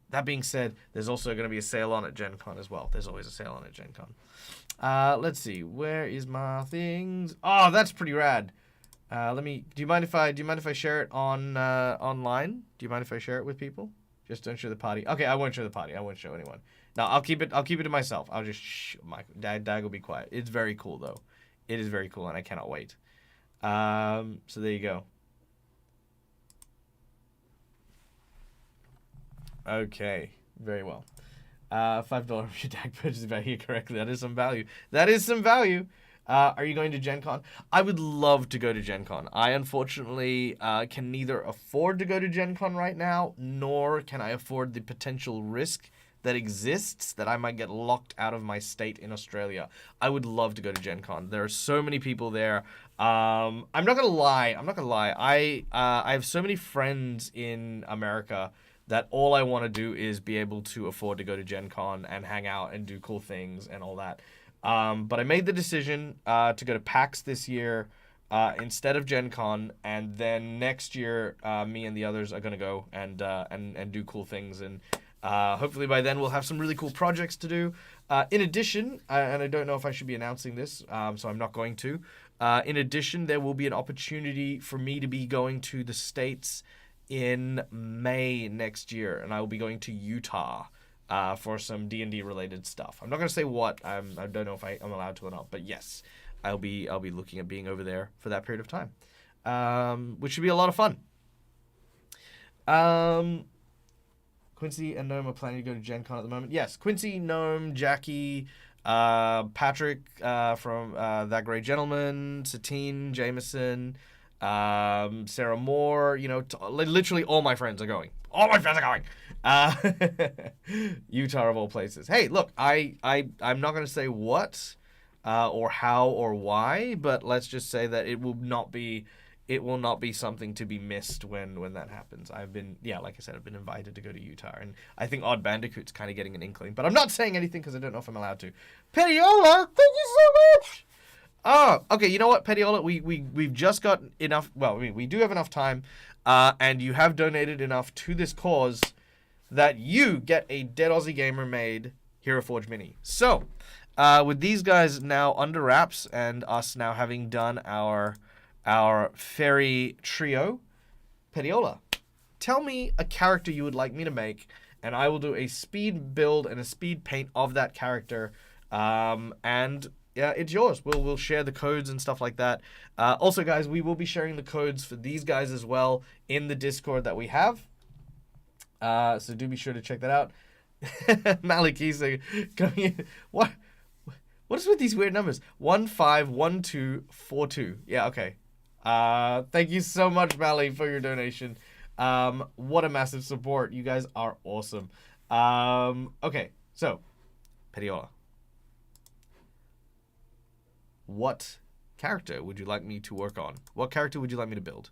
That being said, there's also going to be a sale on at Gen Con as well. There's always a sale on at Gen Con. Let's see, where is my things? Oh, that's pretty rad. Do you mind if I share it on online? Do you mind if I share it with people? Just don't show the party. Okay, I won't show the party. I won't show anyone. No, I'll keep it to myself. I'll just my Dag will be quiet. It's very cool though. It is very cool, and I cannot wait. So there you go. Okay, very well. $5 if your DAG purchase value correctly. That is some value. That is some value. Are you going to Gen Con? I would love to go to Gen Con. I unfortunately can neither afford to go to Gen Con right now, nor can I afford the potential risk that exists that I might get locked out of my state in Australia. I would love to go to Gen Con. There are so many people there. I'm not gonna lie. I have so many friends in America that all I want to do is be able to afford to go to Gen Con and hang out and do cool things and all that. But I made the decision to go to PAX this year instead of Gen Con, and then next year me and the others are gonna go and do cool things, and hopefully by then we'll have some really cool projects to do. In addition, and I don't know if I should be announcing this, so I'm not going to. In addition, there will be an opportunity for me to be going to the States in May next year, and I will be going to Utah for some D&D related stuff. I'm not going to say what. I don't know if I'm allowed to or not, but yes, I'll be looking at being over there for that period of time, which should be a lot of fun. Quincy and Gnome are planning to go to Gen Con at the moment. Yes, Quincy, Gnome, Jackie, Patrick from That Great Gentleman, Satine, Jameson, Sarah Moore. You know, literally all my friends are going. All my friends are going. Utah of all places. Hey, look, I'm not going to say what or how or why, but let's just say that it will not be something to be missed when that happens. Like I said, I've been invited to go to Utah, and I think Odd Bandicoot's kind of getting an inkling, but I'm not saying anything because I don't know if I'm allowed to. Petiola, thank you so much. Oh, okay, you know what, Petiola, we've just got enough, well, I mean, we do have enough time, and you have donated enough to this cause that you get a Dead Aussie Gamer made HeroForge Mini. So, with these guys now under wraps, and us now having done our fairy trio, Petiola, tell me a character you would like me to make, and I will do a speed build and a speed paint of that character, and yeah, it's yours. We'll share the codes and stuff like that. Also, guys, we will be sharing the codes for these guys as well in the Discord that we have, so do be sure to check that out. Malikisa coming in. What is with these weird numbers? 151242. Yeah, okay. Thank you so much, Mally, for your donation. What a massive support. You guys are awesome. Okay, so, Petiola. What character would you like me to work on? What character would you like me to build?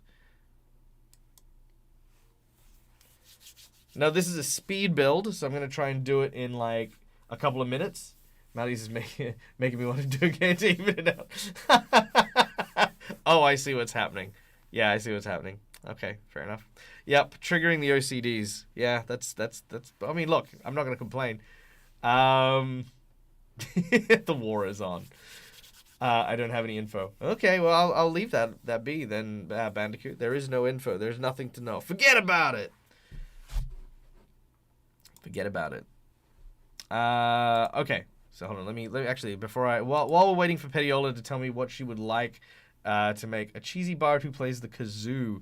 Now, this is a speed build, so I'm going to try and do it in, like, a couple of minutes. Mally's is making me want to do it to even it out. Oh, I see what's happening. Yeah, I see what's happening. Okay, fair enough. Yep, triggering the OCDs. Yeah, that's. I mean, look, I'm not gonna complain. Um, the war is on. I don't have any info. Okay, well, I'll leave that be then, Bandicoot. There is no info. There's nothing to know. Forget about it. Forget about it. Okay. So hold on. Let me actually before while we're waiting for Petiola to tell me what she would like to make, a cheesy bard who plays the kazoo.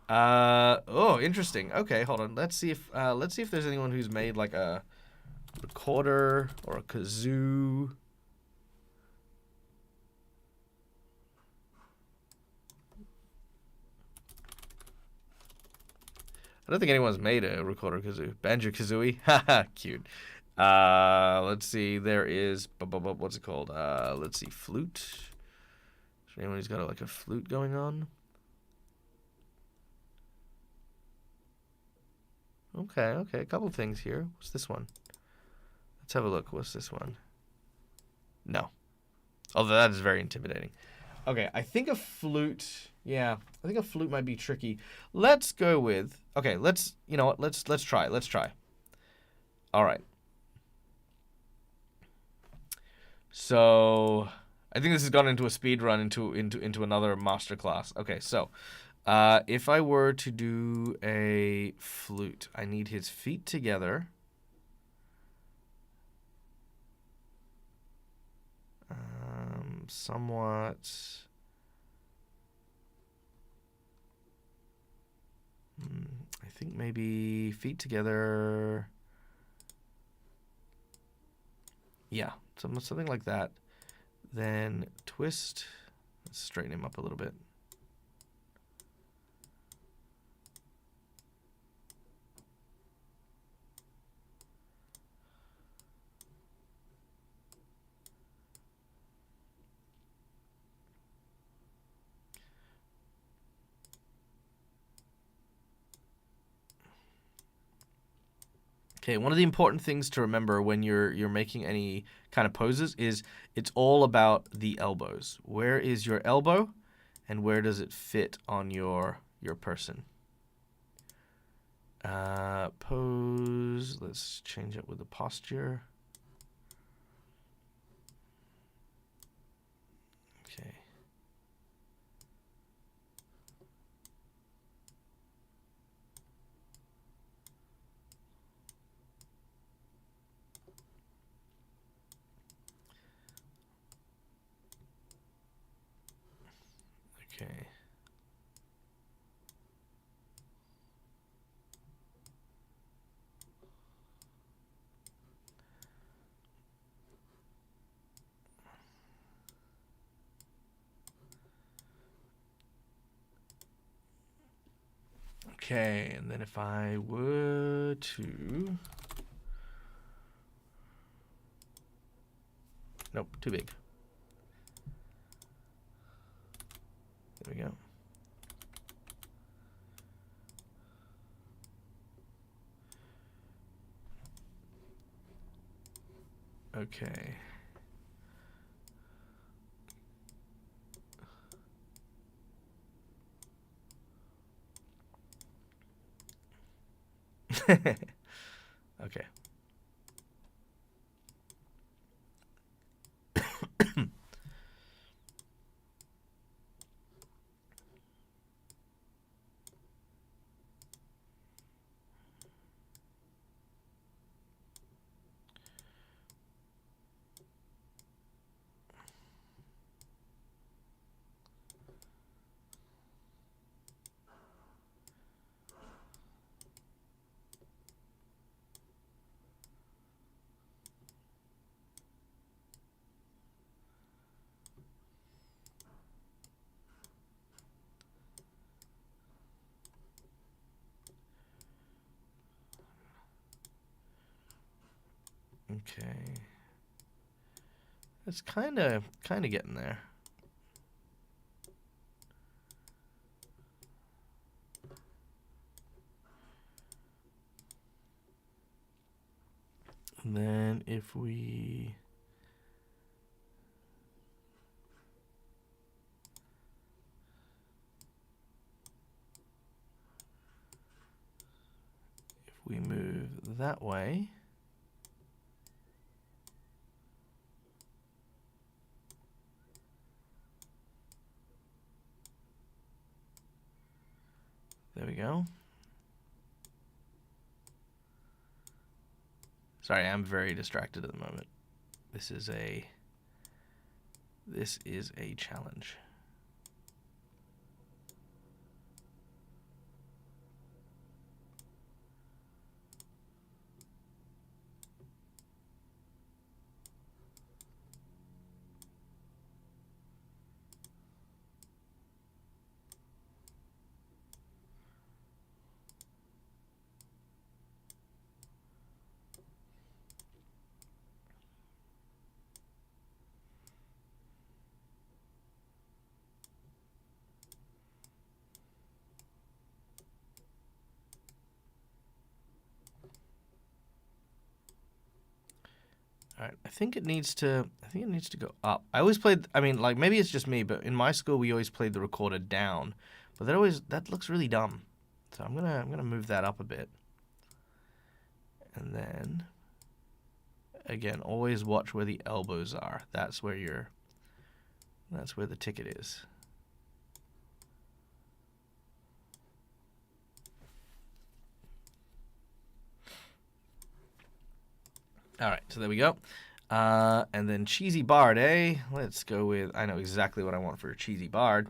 Oh, interesting. Okay, hold on. Let's see if there's anyone who's made like a recorder or a kazoo. I don't think anyone's made a recorder kazoo. Banjo Kazooie. Haha, cute. Let's see. There is what's it called? Let's see. Flute. Is there anyone who's got like a flute going on? Okay, a couple things here. What's this one? Let's have a look. What's this one? No. Although that is very intimidating. Okay, I think a flute. Yeah, I think a flute might be tricky. Let's go with. Okay, you know what? Let's try. Let's try. All right. So, I think this has gone into a speed run into another masterclass. Okay, so if I were to do a flute, I need his feet together. Somewhat. I think maybe feet together. Yeah, something like that. Then twist. Let's straighten him up a little bit. Okay, one of the important things to remember when you're making any kind of poses is it's all about the elbows. Where is your elbow, and where does it fit on your person? Pose. Let's change it with the posture. Okay. Okay. Okay, and then if I were to... Nope, too big. There we go. Okay. Okay. Okay. It's kind of getting there. And then if we we move that way, there we go. Sorry, I'm very distracted at the moment. This is a challenge. All right, I think it needs to go up. I always played, I mean, like maybe it's just me, but in my school we always played the recorder down. But that looks really dumb. So I'm going to move that up a bit. And then again, always watch where the elbows are. That's where the ticket is. All right, so there we go. And then cheesy bard, eh? Let's go with, I know exactly what I want for a cheesy bard.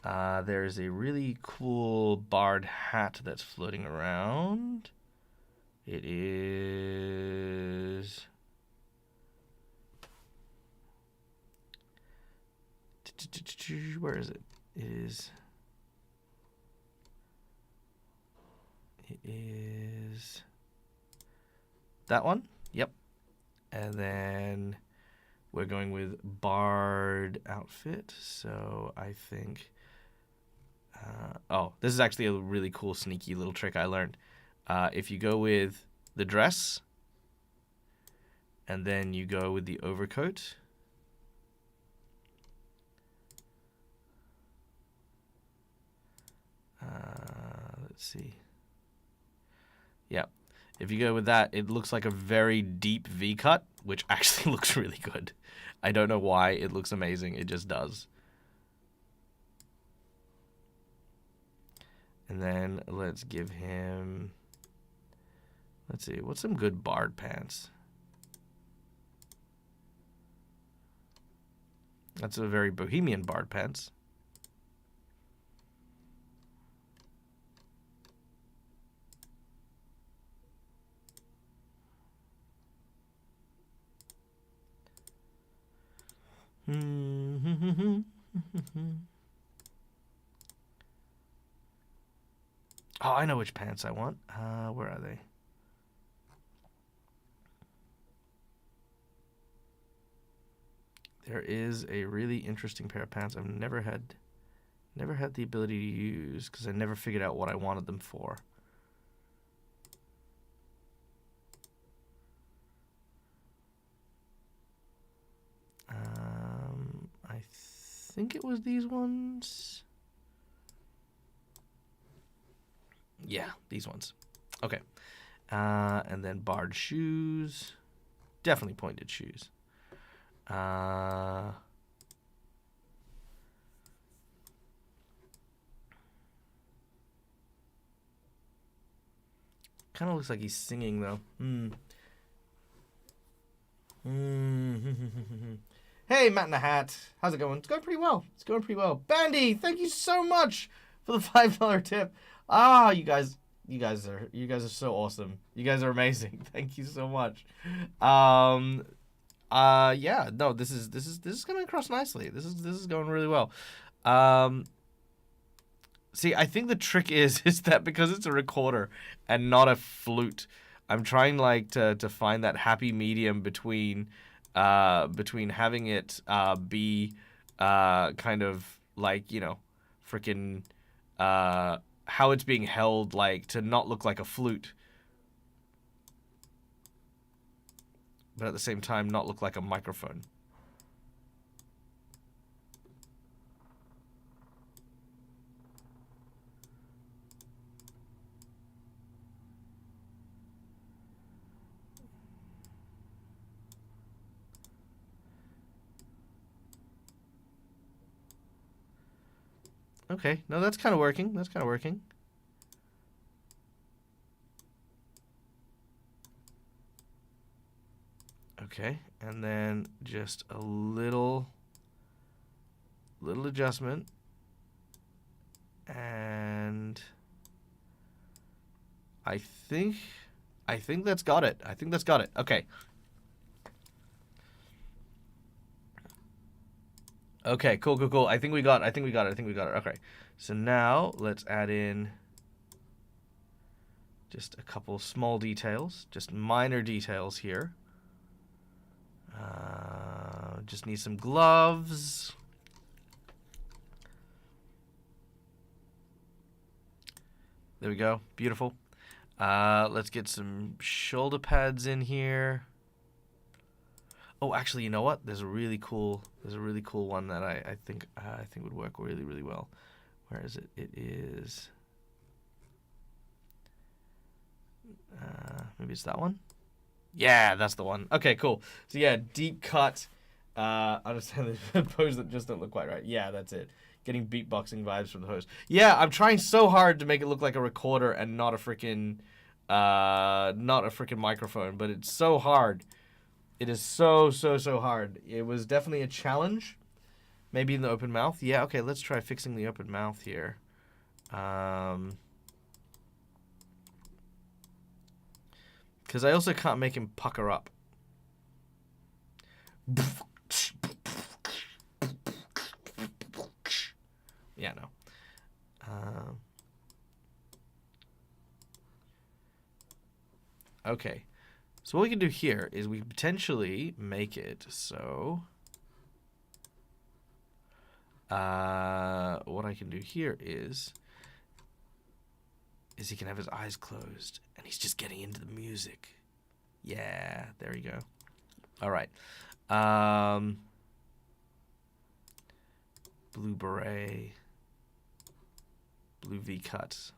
There's a really cool bard hat that's floating around. It is... Where is it? It is that one? Yep. And then we're going with bard outfit. So I think... oh, this is actually a really cool, sneaky little trick I learned. If you go with the dress, and then you go with the overcoat, let's see. Yeah, if you go with that, it looks like a very deep V cut, which actually looks really good. I don't know why it looks amazing. It just does. And then let's give him, let's see, what's some good bard pants? That's a very bohemian bard pants. Oh, I know which pants I want. Where are they? There is a really interesting pair of pants I've never had the ability to use because I never figured out what I wanted them for. I think it was these ones. Yeah, these ones. Okay. And then barred shoes. Definitely pointed shoes. Kind of looks like he's singing, though. Hey, Matt in the Hat. How's it going? It's going pretty well. It's going pretty well. Bandy, thank you so much for the $5 tip. Ah, you guys are so awesome. You guys are amazing. Thank you so much. Yeah, no, this is coming across nicely. This is going really well. See, I think the trick is that because it's a recorder and not a flute, I'm trying like to find that happy medium between having it be kind of like, you know, freaking how it's being held, like to not look like a flute, but at the same time not look like a microphone. Okay, no, that's kind of working. That's kind of working. Okay, and then just a little adjustment. And I think that's got it. I think that's got it. Okay. Okay, cool. I think we got it. Okay. So now let's add in just a couple small details, just minor details here. Just need some gloves. There we go. Beautiful. Let's get some shoulder pads in here. Oh, actually, you know what? There's a really cool one that I think would work really well. Where is it? It is maybe it's that one. Yeah, that's the one. Okay, cool. So yeah, deep cut. I understand the pose that just don't look quite right. Yeah, that's it. Getting beatboxing vibes from the host. Yeah, I'm trying so hard to make it look like a recorder and not a freaking microphone, but it's so hard. It is so hard. It was definitely a challenge. Maybe in the open mouth. Yeah, okay, let's try fixing the open mouth here. Because I also can't make him pucker up. Yeah, no. Okay. So what we can do here is we can potentially make it so... what I can do here is he can have his eyes closed and he's just getting into the music. Yeah, there you go. All right. Blue beret, blue V-cut.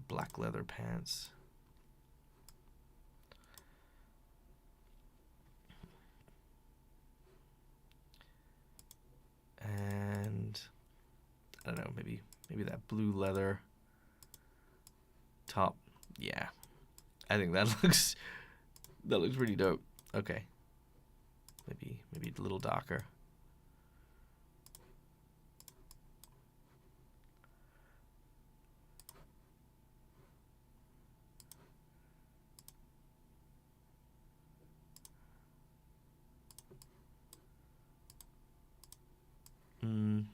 Black leather pants. And I don't know, maybe that blue leather top. Yeah, I think that looks pretty dope. Okay, maybe a little darker.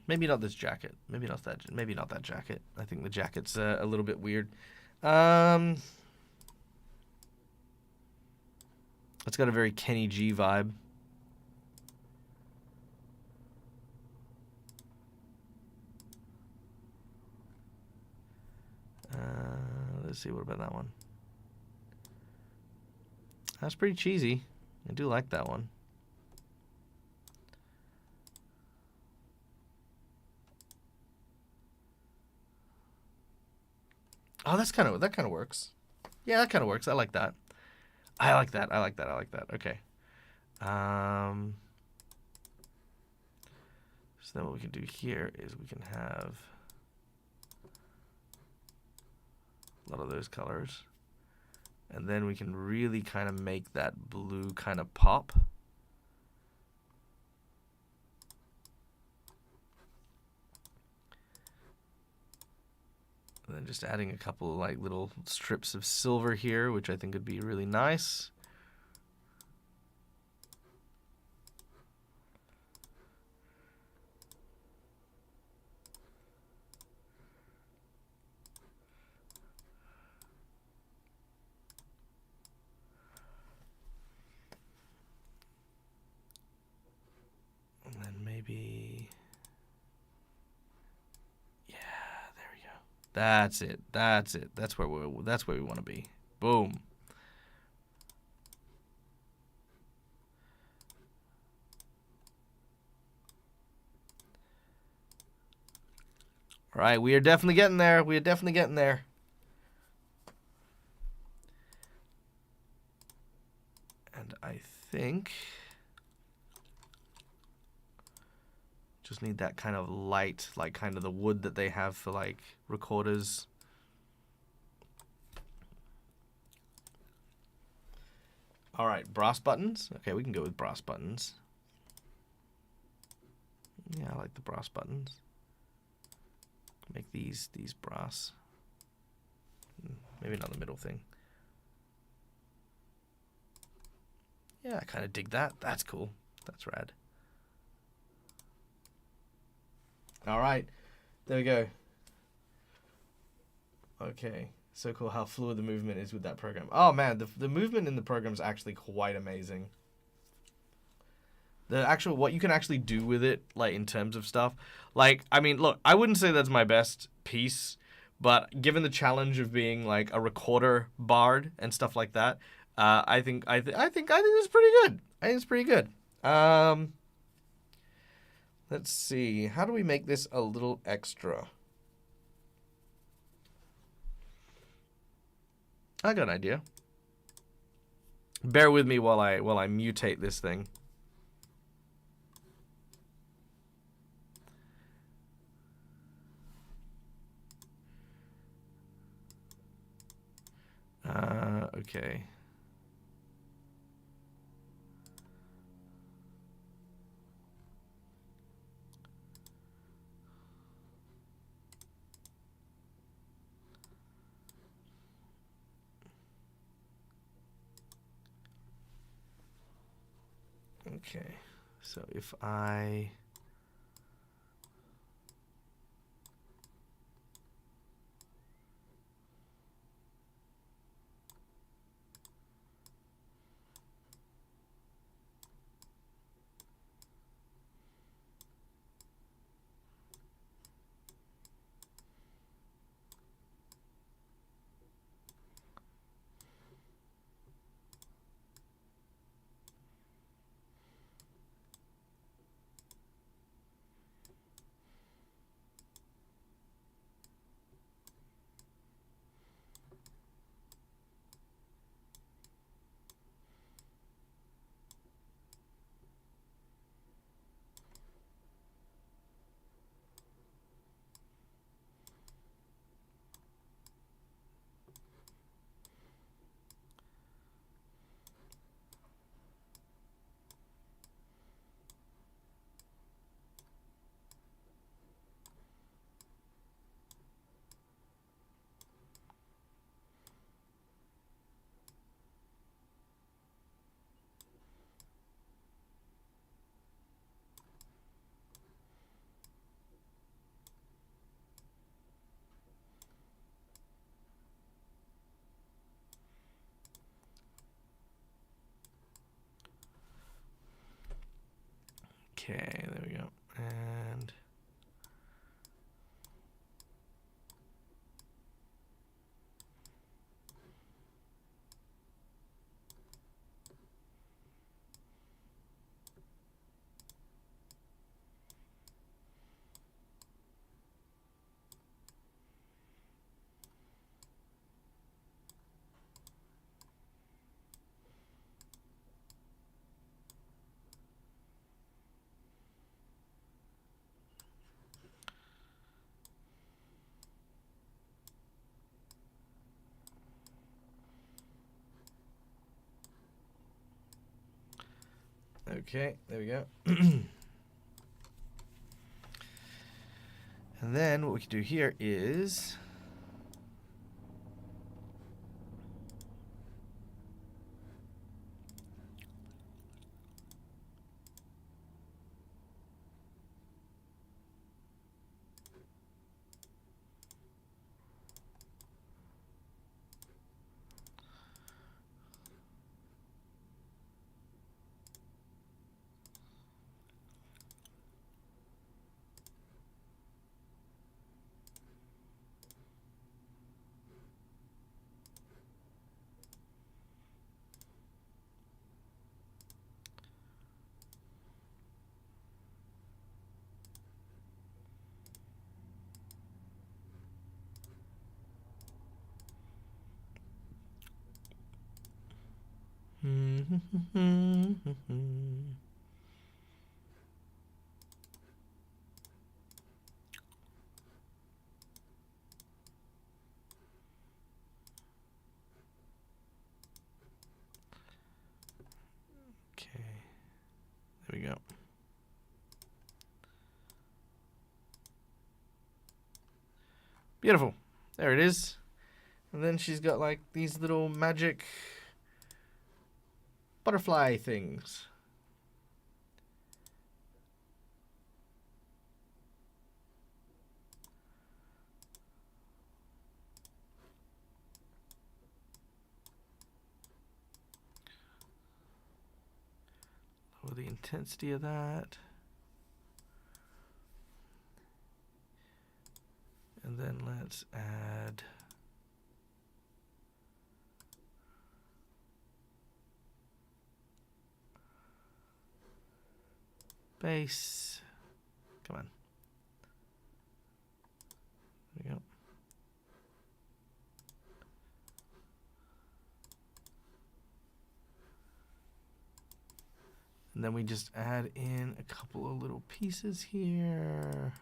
Maybe not this jacket. Maybe not that jacket. I think the jacket's a little bit weird. It's got a very Kenny G vibe. Let's see, what about that one? That's pretty cheesy. I do like that one. Oh, that kind of works. Yeah, that kind of works. I like that. I like that. Okay. So then what we can do here is we can have a lot of those colors. And then we can really kind of make that blue kind of pop. And then just adding a couple of like little strips of silver here, which I think would be really nice. And then maybe... That's it. That's where we want to be. Boom. All right, we are definitely getting there. think just need that kind of light, like kind of the wood that they have for like recorders. All right, brass buttons. Okay, we can go with brass buttons. Yeah, I like the brass buttons. Make these brass. Maybe not the middle thing. Yeah, I kind of dig that. That's cool. That's rad. All right, there we go. Okay, so cool how fluid the movement is with that program. Oh man, the movement in the program is actually quite amazing. The actual, what you can actually do with it, like in terms of stuff. Like, I mean, look, I wouldn't say that's my best piece, but given the challenge of being like a recorder bard and stuff like that, I think it's pretty good. I think it's pretty good. Let's see. How do we make this a little extra? I got an idea. Bear with me while I mutate this thing. Okay. Okay. So if I okay, there we go. And okay, there we go. And then what we can do here is There we go. Beautiful. There it is. And then she's got like these little magic butterfly things. Lower the intensity of that. And then let's add base. Come on. There we go. And then we just add in a couple of little pieces here.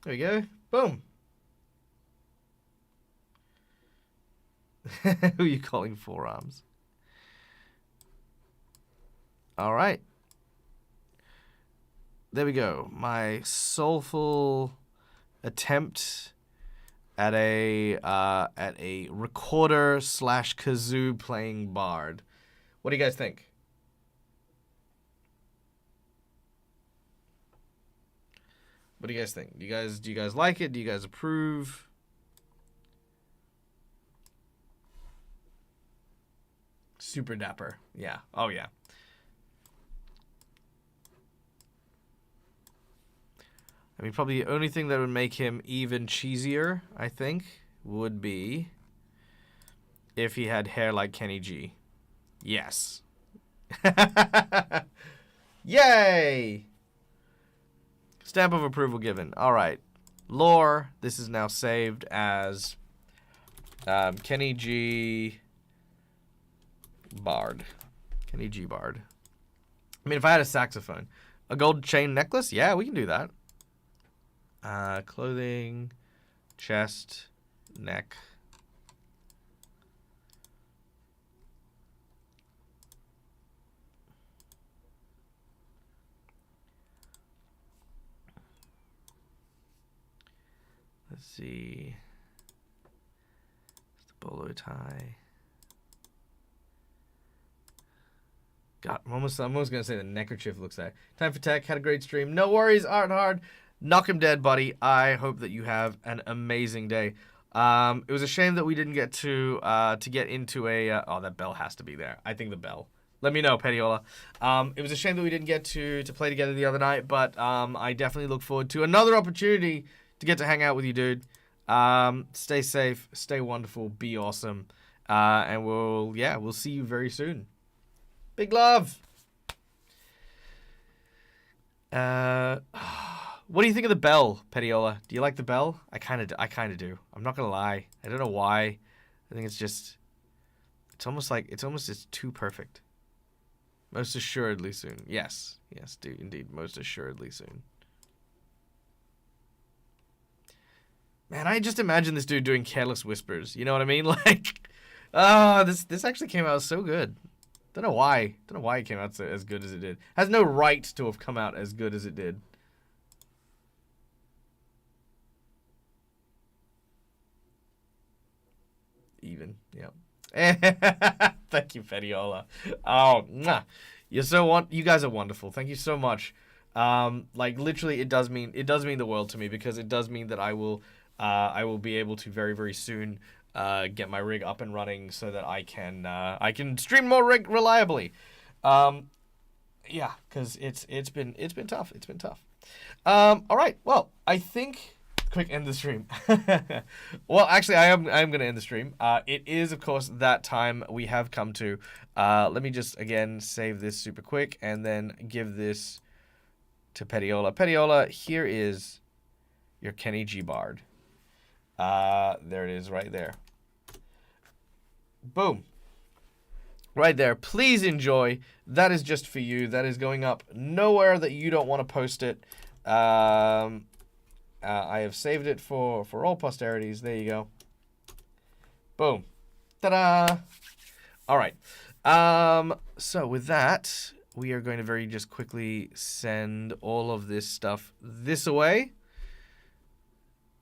There we go. Boom. Who are you calling forearms? All right. There we go. My soulful attempt at a recorder / kazoo playing bard. What do you guys think? What do you guys think? Do you guys like it? Do you guys approve? Super dapper. Yeah. Oh yeah. I mean, probably the only thing that would make him even cheesier, I think, would be if he had hair like Kenny G. Yes. Yay! Stamp of approval given. All right. Lore. This is now saved as Kenny G. Bard. Kenny G. Bard. I mean, if I had a saxophone. A gold chain necklace? Yeah, we can do that. Clothing. Chest. Neck. Let's see. It's the bolo tie. God, I'm almost gonna say the neckerchief looks like. Time for tech. Had a great stream. No worries, Art Hard. Knock him dead, buddy. I hope that you have an amazing day. It was a shame that we didn't get to get into a. Oh, that bell has to be there. I think the bell. Let me know, Petiola. It was a shame that we didn't get to play together the other night, but I definitely look forward to another opportunity to get to hang out with you, dude. Stay safe, stay wonderful, be awesome, and we'll see you very soon. Big love. What do you think of the bell, Petiola? Do you like the bell? I kind of do. I'm not gonna lie. I don't know why. I think it's almost too perfect. Most assuredly soon. Yes, dude, indeed, most assuredly soon. Man, I just imagine this dude doing Careless Whispers. You know what I mean? Like, this actually came out so good. Don't know why it came out as good as it did. Has no right to have come out as good as it did. Even, yeah. Thank you, Petiola. Oh, mwah. You guys are wonderful. Thank you so much. Like literally, it does mean the world to me, because it does mean that I will be able to very, very soon get my rig up and running so that I can stream more reliably. Yeah, because it's been tough. It's been tough. All right. Well, I think Quick, end the stream. Well, actually, I'm going to end the stream. It is, of course, that time we have come to. Let me just, again, save this super quick and then give this to Petiola. Petiola, here is your Kenny G Bard. There it is right there. Boom. Right there. Please enjoy. That is just for you. That is going up nowhere that you don't want to post it. I have saved it for all posterities. There you go. Boom. Ta-da! All right. So with that, we are going to very just quickly send all of this stuff this away.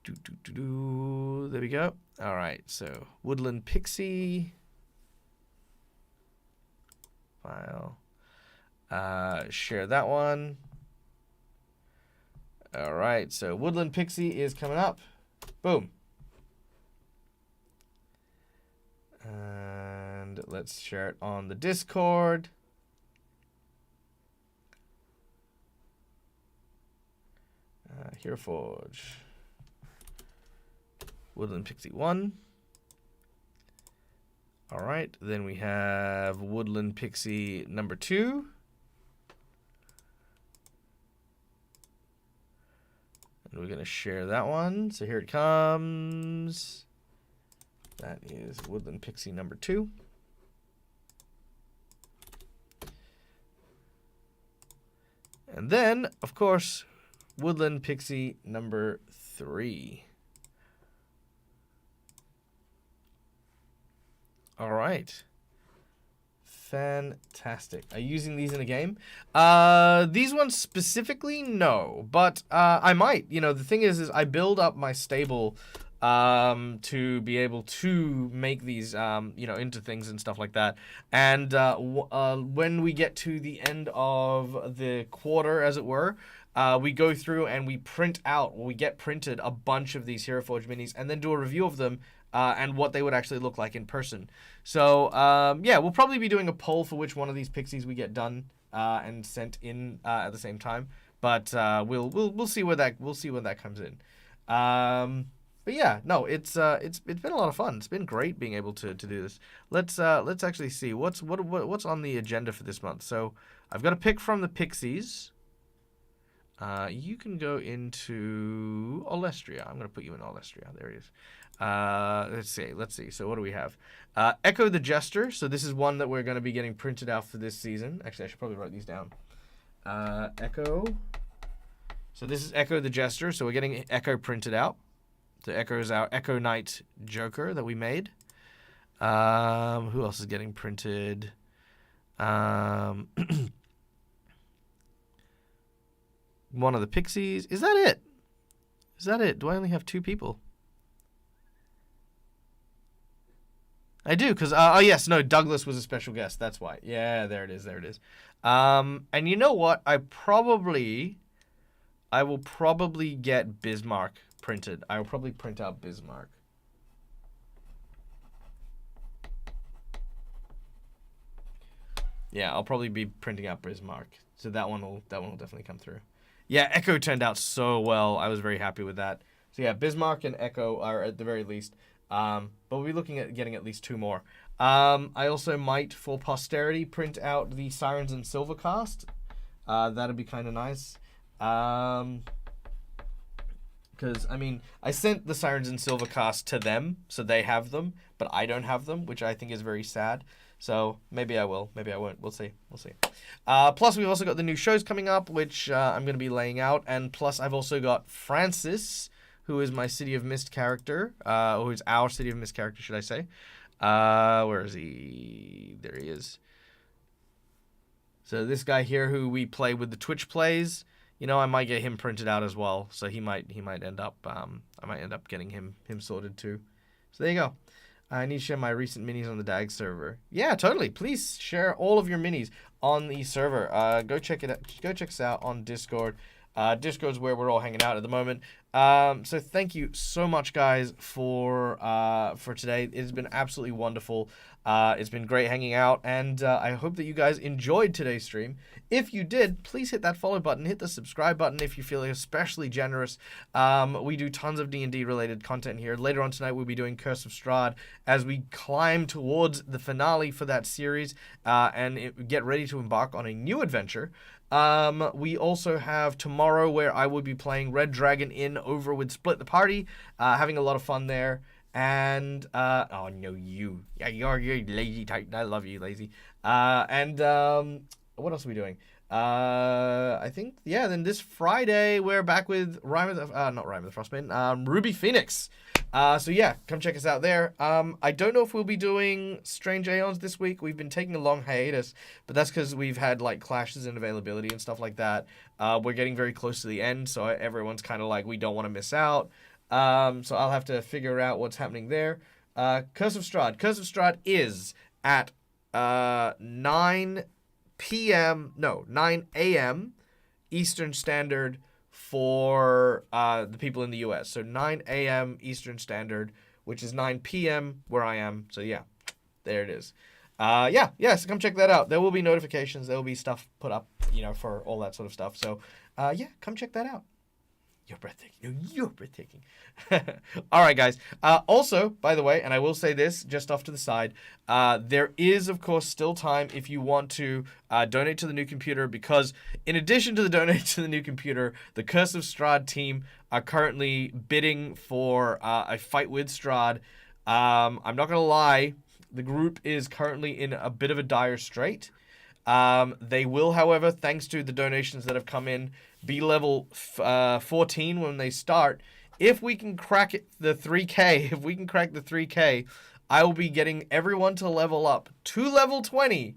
There we go. All right. So Woodland Pixie. File. Share that one. All right, so Woodland Pixie is coming up. Boom. And let's share it on the Discord. HeroForge. Woodland Pixie 1. All right, then we have Woodland Pixie number 2. And we're going to share that one. So here it comes. That is Woodland Pixie number 2. And then, of course, Woodland Pixie number 3. All right. Fantastic. Are you using these in a game? These ones specifically, no. But I might. You know, the thing is I build up my stable to be able to make these, you know, into things and stuff like that. And when we get to the end of the quarter, as it were, we go through and we print out, we get printed a bunch of these HeroForge minis and then do a review of them. And what they would actually look like in person. So, yeah, we'll probably be doing a poll for which one of these pixies we get done and sent in at the same time. But we'll see where that comes in. But yeah, no, it's been a lot of fun. It's been great being able to do this. Let's actually see what's on the agenda for this month. So I've got a pick from the pixies. You can go into Olestria. I'm going to put you in Olestria. There it is. Let's see. So what do we have? Echo the Jester. So this is one that we're going to be getting printed out for this season. Actually, I should probably write these down. Echo. So this is Echo the Jester. So we're getting Echo printed out. So Echo is our Echo Knight Joker that we made. Who else is getting printed? One of the pixies. Is that it? Is that it? Do I only have 2 people? I do, because, oh yes, no, Douglas was a special guest, that's why. Yeah, there it is. And you know what? I will probably get Bismarck printed. I will probably print out Bismarck. Yeah, I'll probably be printing out Bismarck. So that one will definitely come through. Yeah, Echo turned out so well. I was very happy with that. So yeah, Bismarck and Echo are at the very least. But we'll be looking at getting at least 2 more. I also might, for posterity, print out the Sirens and Silvercast. That'd be kind of nice. Because, I mean, I sent the Sirens and Silvercast to them, so they have them, but I don't have them, which I think is very sad. So maybe I will, maybe I won't. We'll see. Plus, we've also got the new shows coming up, which I'm going to be laying out. And plus, I've also got Francis, who is my City of Mist character, or who's our City of Mist character, should I say. Where is he? There he is. So this guy here who we play with the Twitch plays, you know, I might get him printed out as well. So he might end up, I might end up getting him sorted too. So there you go. I need to share my recent minis on the DAG server. Yeah, totally. Please share all of your minis on the server. Go check it out. Go check us out on Discord. Discord's where we're all hanging out at the moment. So thank you so much, guys, for today. It has been absolutely wonderful. It's been great hanging out, and I hope that you guys enjoyed today's stream. If you did, please hit that follow button, hit the subscribe button if you feel especially generous. We do tons of D&D related content here. Later on tonight, we'll be doing Curse of Strahd as we climb towards the finale for that series and get ready to embark on a new adventure. We also have tomorrow where I will be playing Red Dragon Inn over with Split the Party, having a lot of fun there. And, oh no, yeah, you're lazy type. I love you, lazy. What else are we doing? I think, yeah, then this Friday, we're back with not Rime of the Frostmaiden, Ruby Phoenix. So yeah, come check us out there. I don't know if we'll be doing Strange Aeons this week. We've been taking a long hiatus, but that's because we've had, like, clashes in availability and stuff like that. We're getting very close to the end, so everyone's kind of like, we don't want to miss out. So I'll have to figure out what's happening there. Curse of Strahd. Curse of Strahd is at 9 a.m. Eastern Standard for the people in the US. So 9 a.m. Eastern Standard, which is 9 p.m. where I am. So yeah, there it is. So come check that out. There will be notifications. There will be stuff put up, for all that sort of stuff. So come check that out. You're breathtaking. No, you're breathtaking. All right, guys. Also, by the way, and I will say this just off to the side, there is, of course, still time if you want to donate to the new computer, because in addition to the donate to the new computer, the Curse of Strahd team are currently bidding for a fight with Strahd. I'm not going to lie. The group is currently in a bit of a dire strait. They will, however, thanks to the donations that have come in, be level 14 when they start. If we can crack the 3K, I will be getting everyone to level up to level 20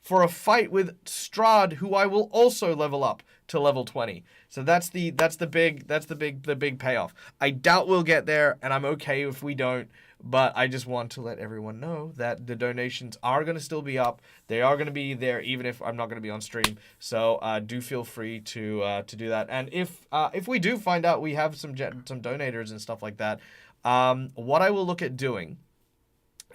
for a fight with Strahd, who I will also level up to level 20. So that's the big payoff. I doubt we'll get there, and I'm okay if we don't. But I just want to let everyone know that the donations are going to still be up. They are going to be there even if I'm not going to be on stream. So do feel free to do that. And if we do find out we have some donators and stuff like that, what I will look at doing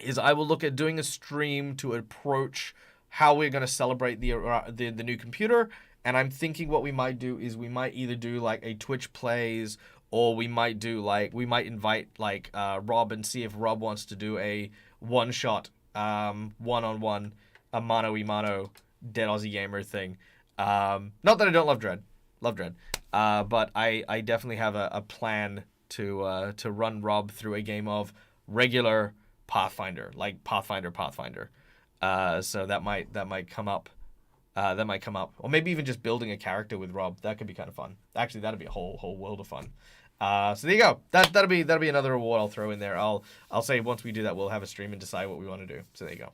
is I will look at doing a stream to approach how we're going to celebrate the new computer. And I'm thinking what we might do is we might either do like a Twitch plays, or we might invite Rob and see if Rob wants to do a one-shot, one-on-one, a mano-y-mano Dead Aussie Gamer thing. Not that I don't love Dread. But I definitely have a plan to run Rob through a game of regular Pathfinder, like Pathfinder. So that might come up. Or maybe even just building a character with Rob. That could be kind of fun. Actually, that'd be a whole world of fun. So there you go. That'll be another reward I'll throw in there. I'll say once we do that, we'll have a stream and decide what we want to do. So there you go.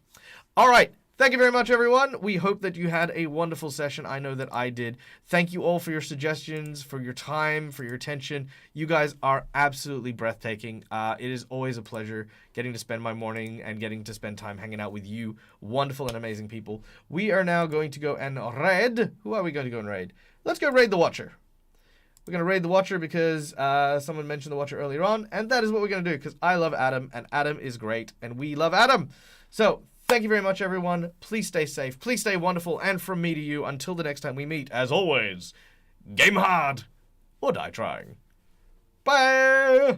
All right. Thank you very much, everyone. We hope that you had a wonderful session. I know that I did. Thank you all for your suggestions, for your time, for your attention. You guys are absolutely breathtaking. It is always a pleasure getting to spend my morning and getting to spend time hanging out with you wonderful and amazing people. We are now going to go and raid. Who are we going to go and raid? Let's go raid the Watcher. We're going to raid the Watcher because someone mentioned the Watcher earlier on, and that is what we're going to do because I love Adam, and Adam is great, and we love Adam. So, thank you very much, everyone. Please stay safe. Please stay wonderful. And from me to you, until the next time we meet, as always, game hard or die trying. Bye!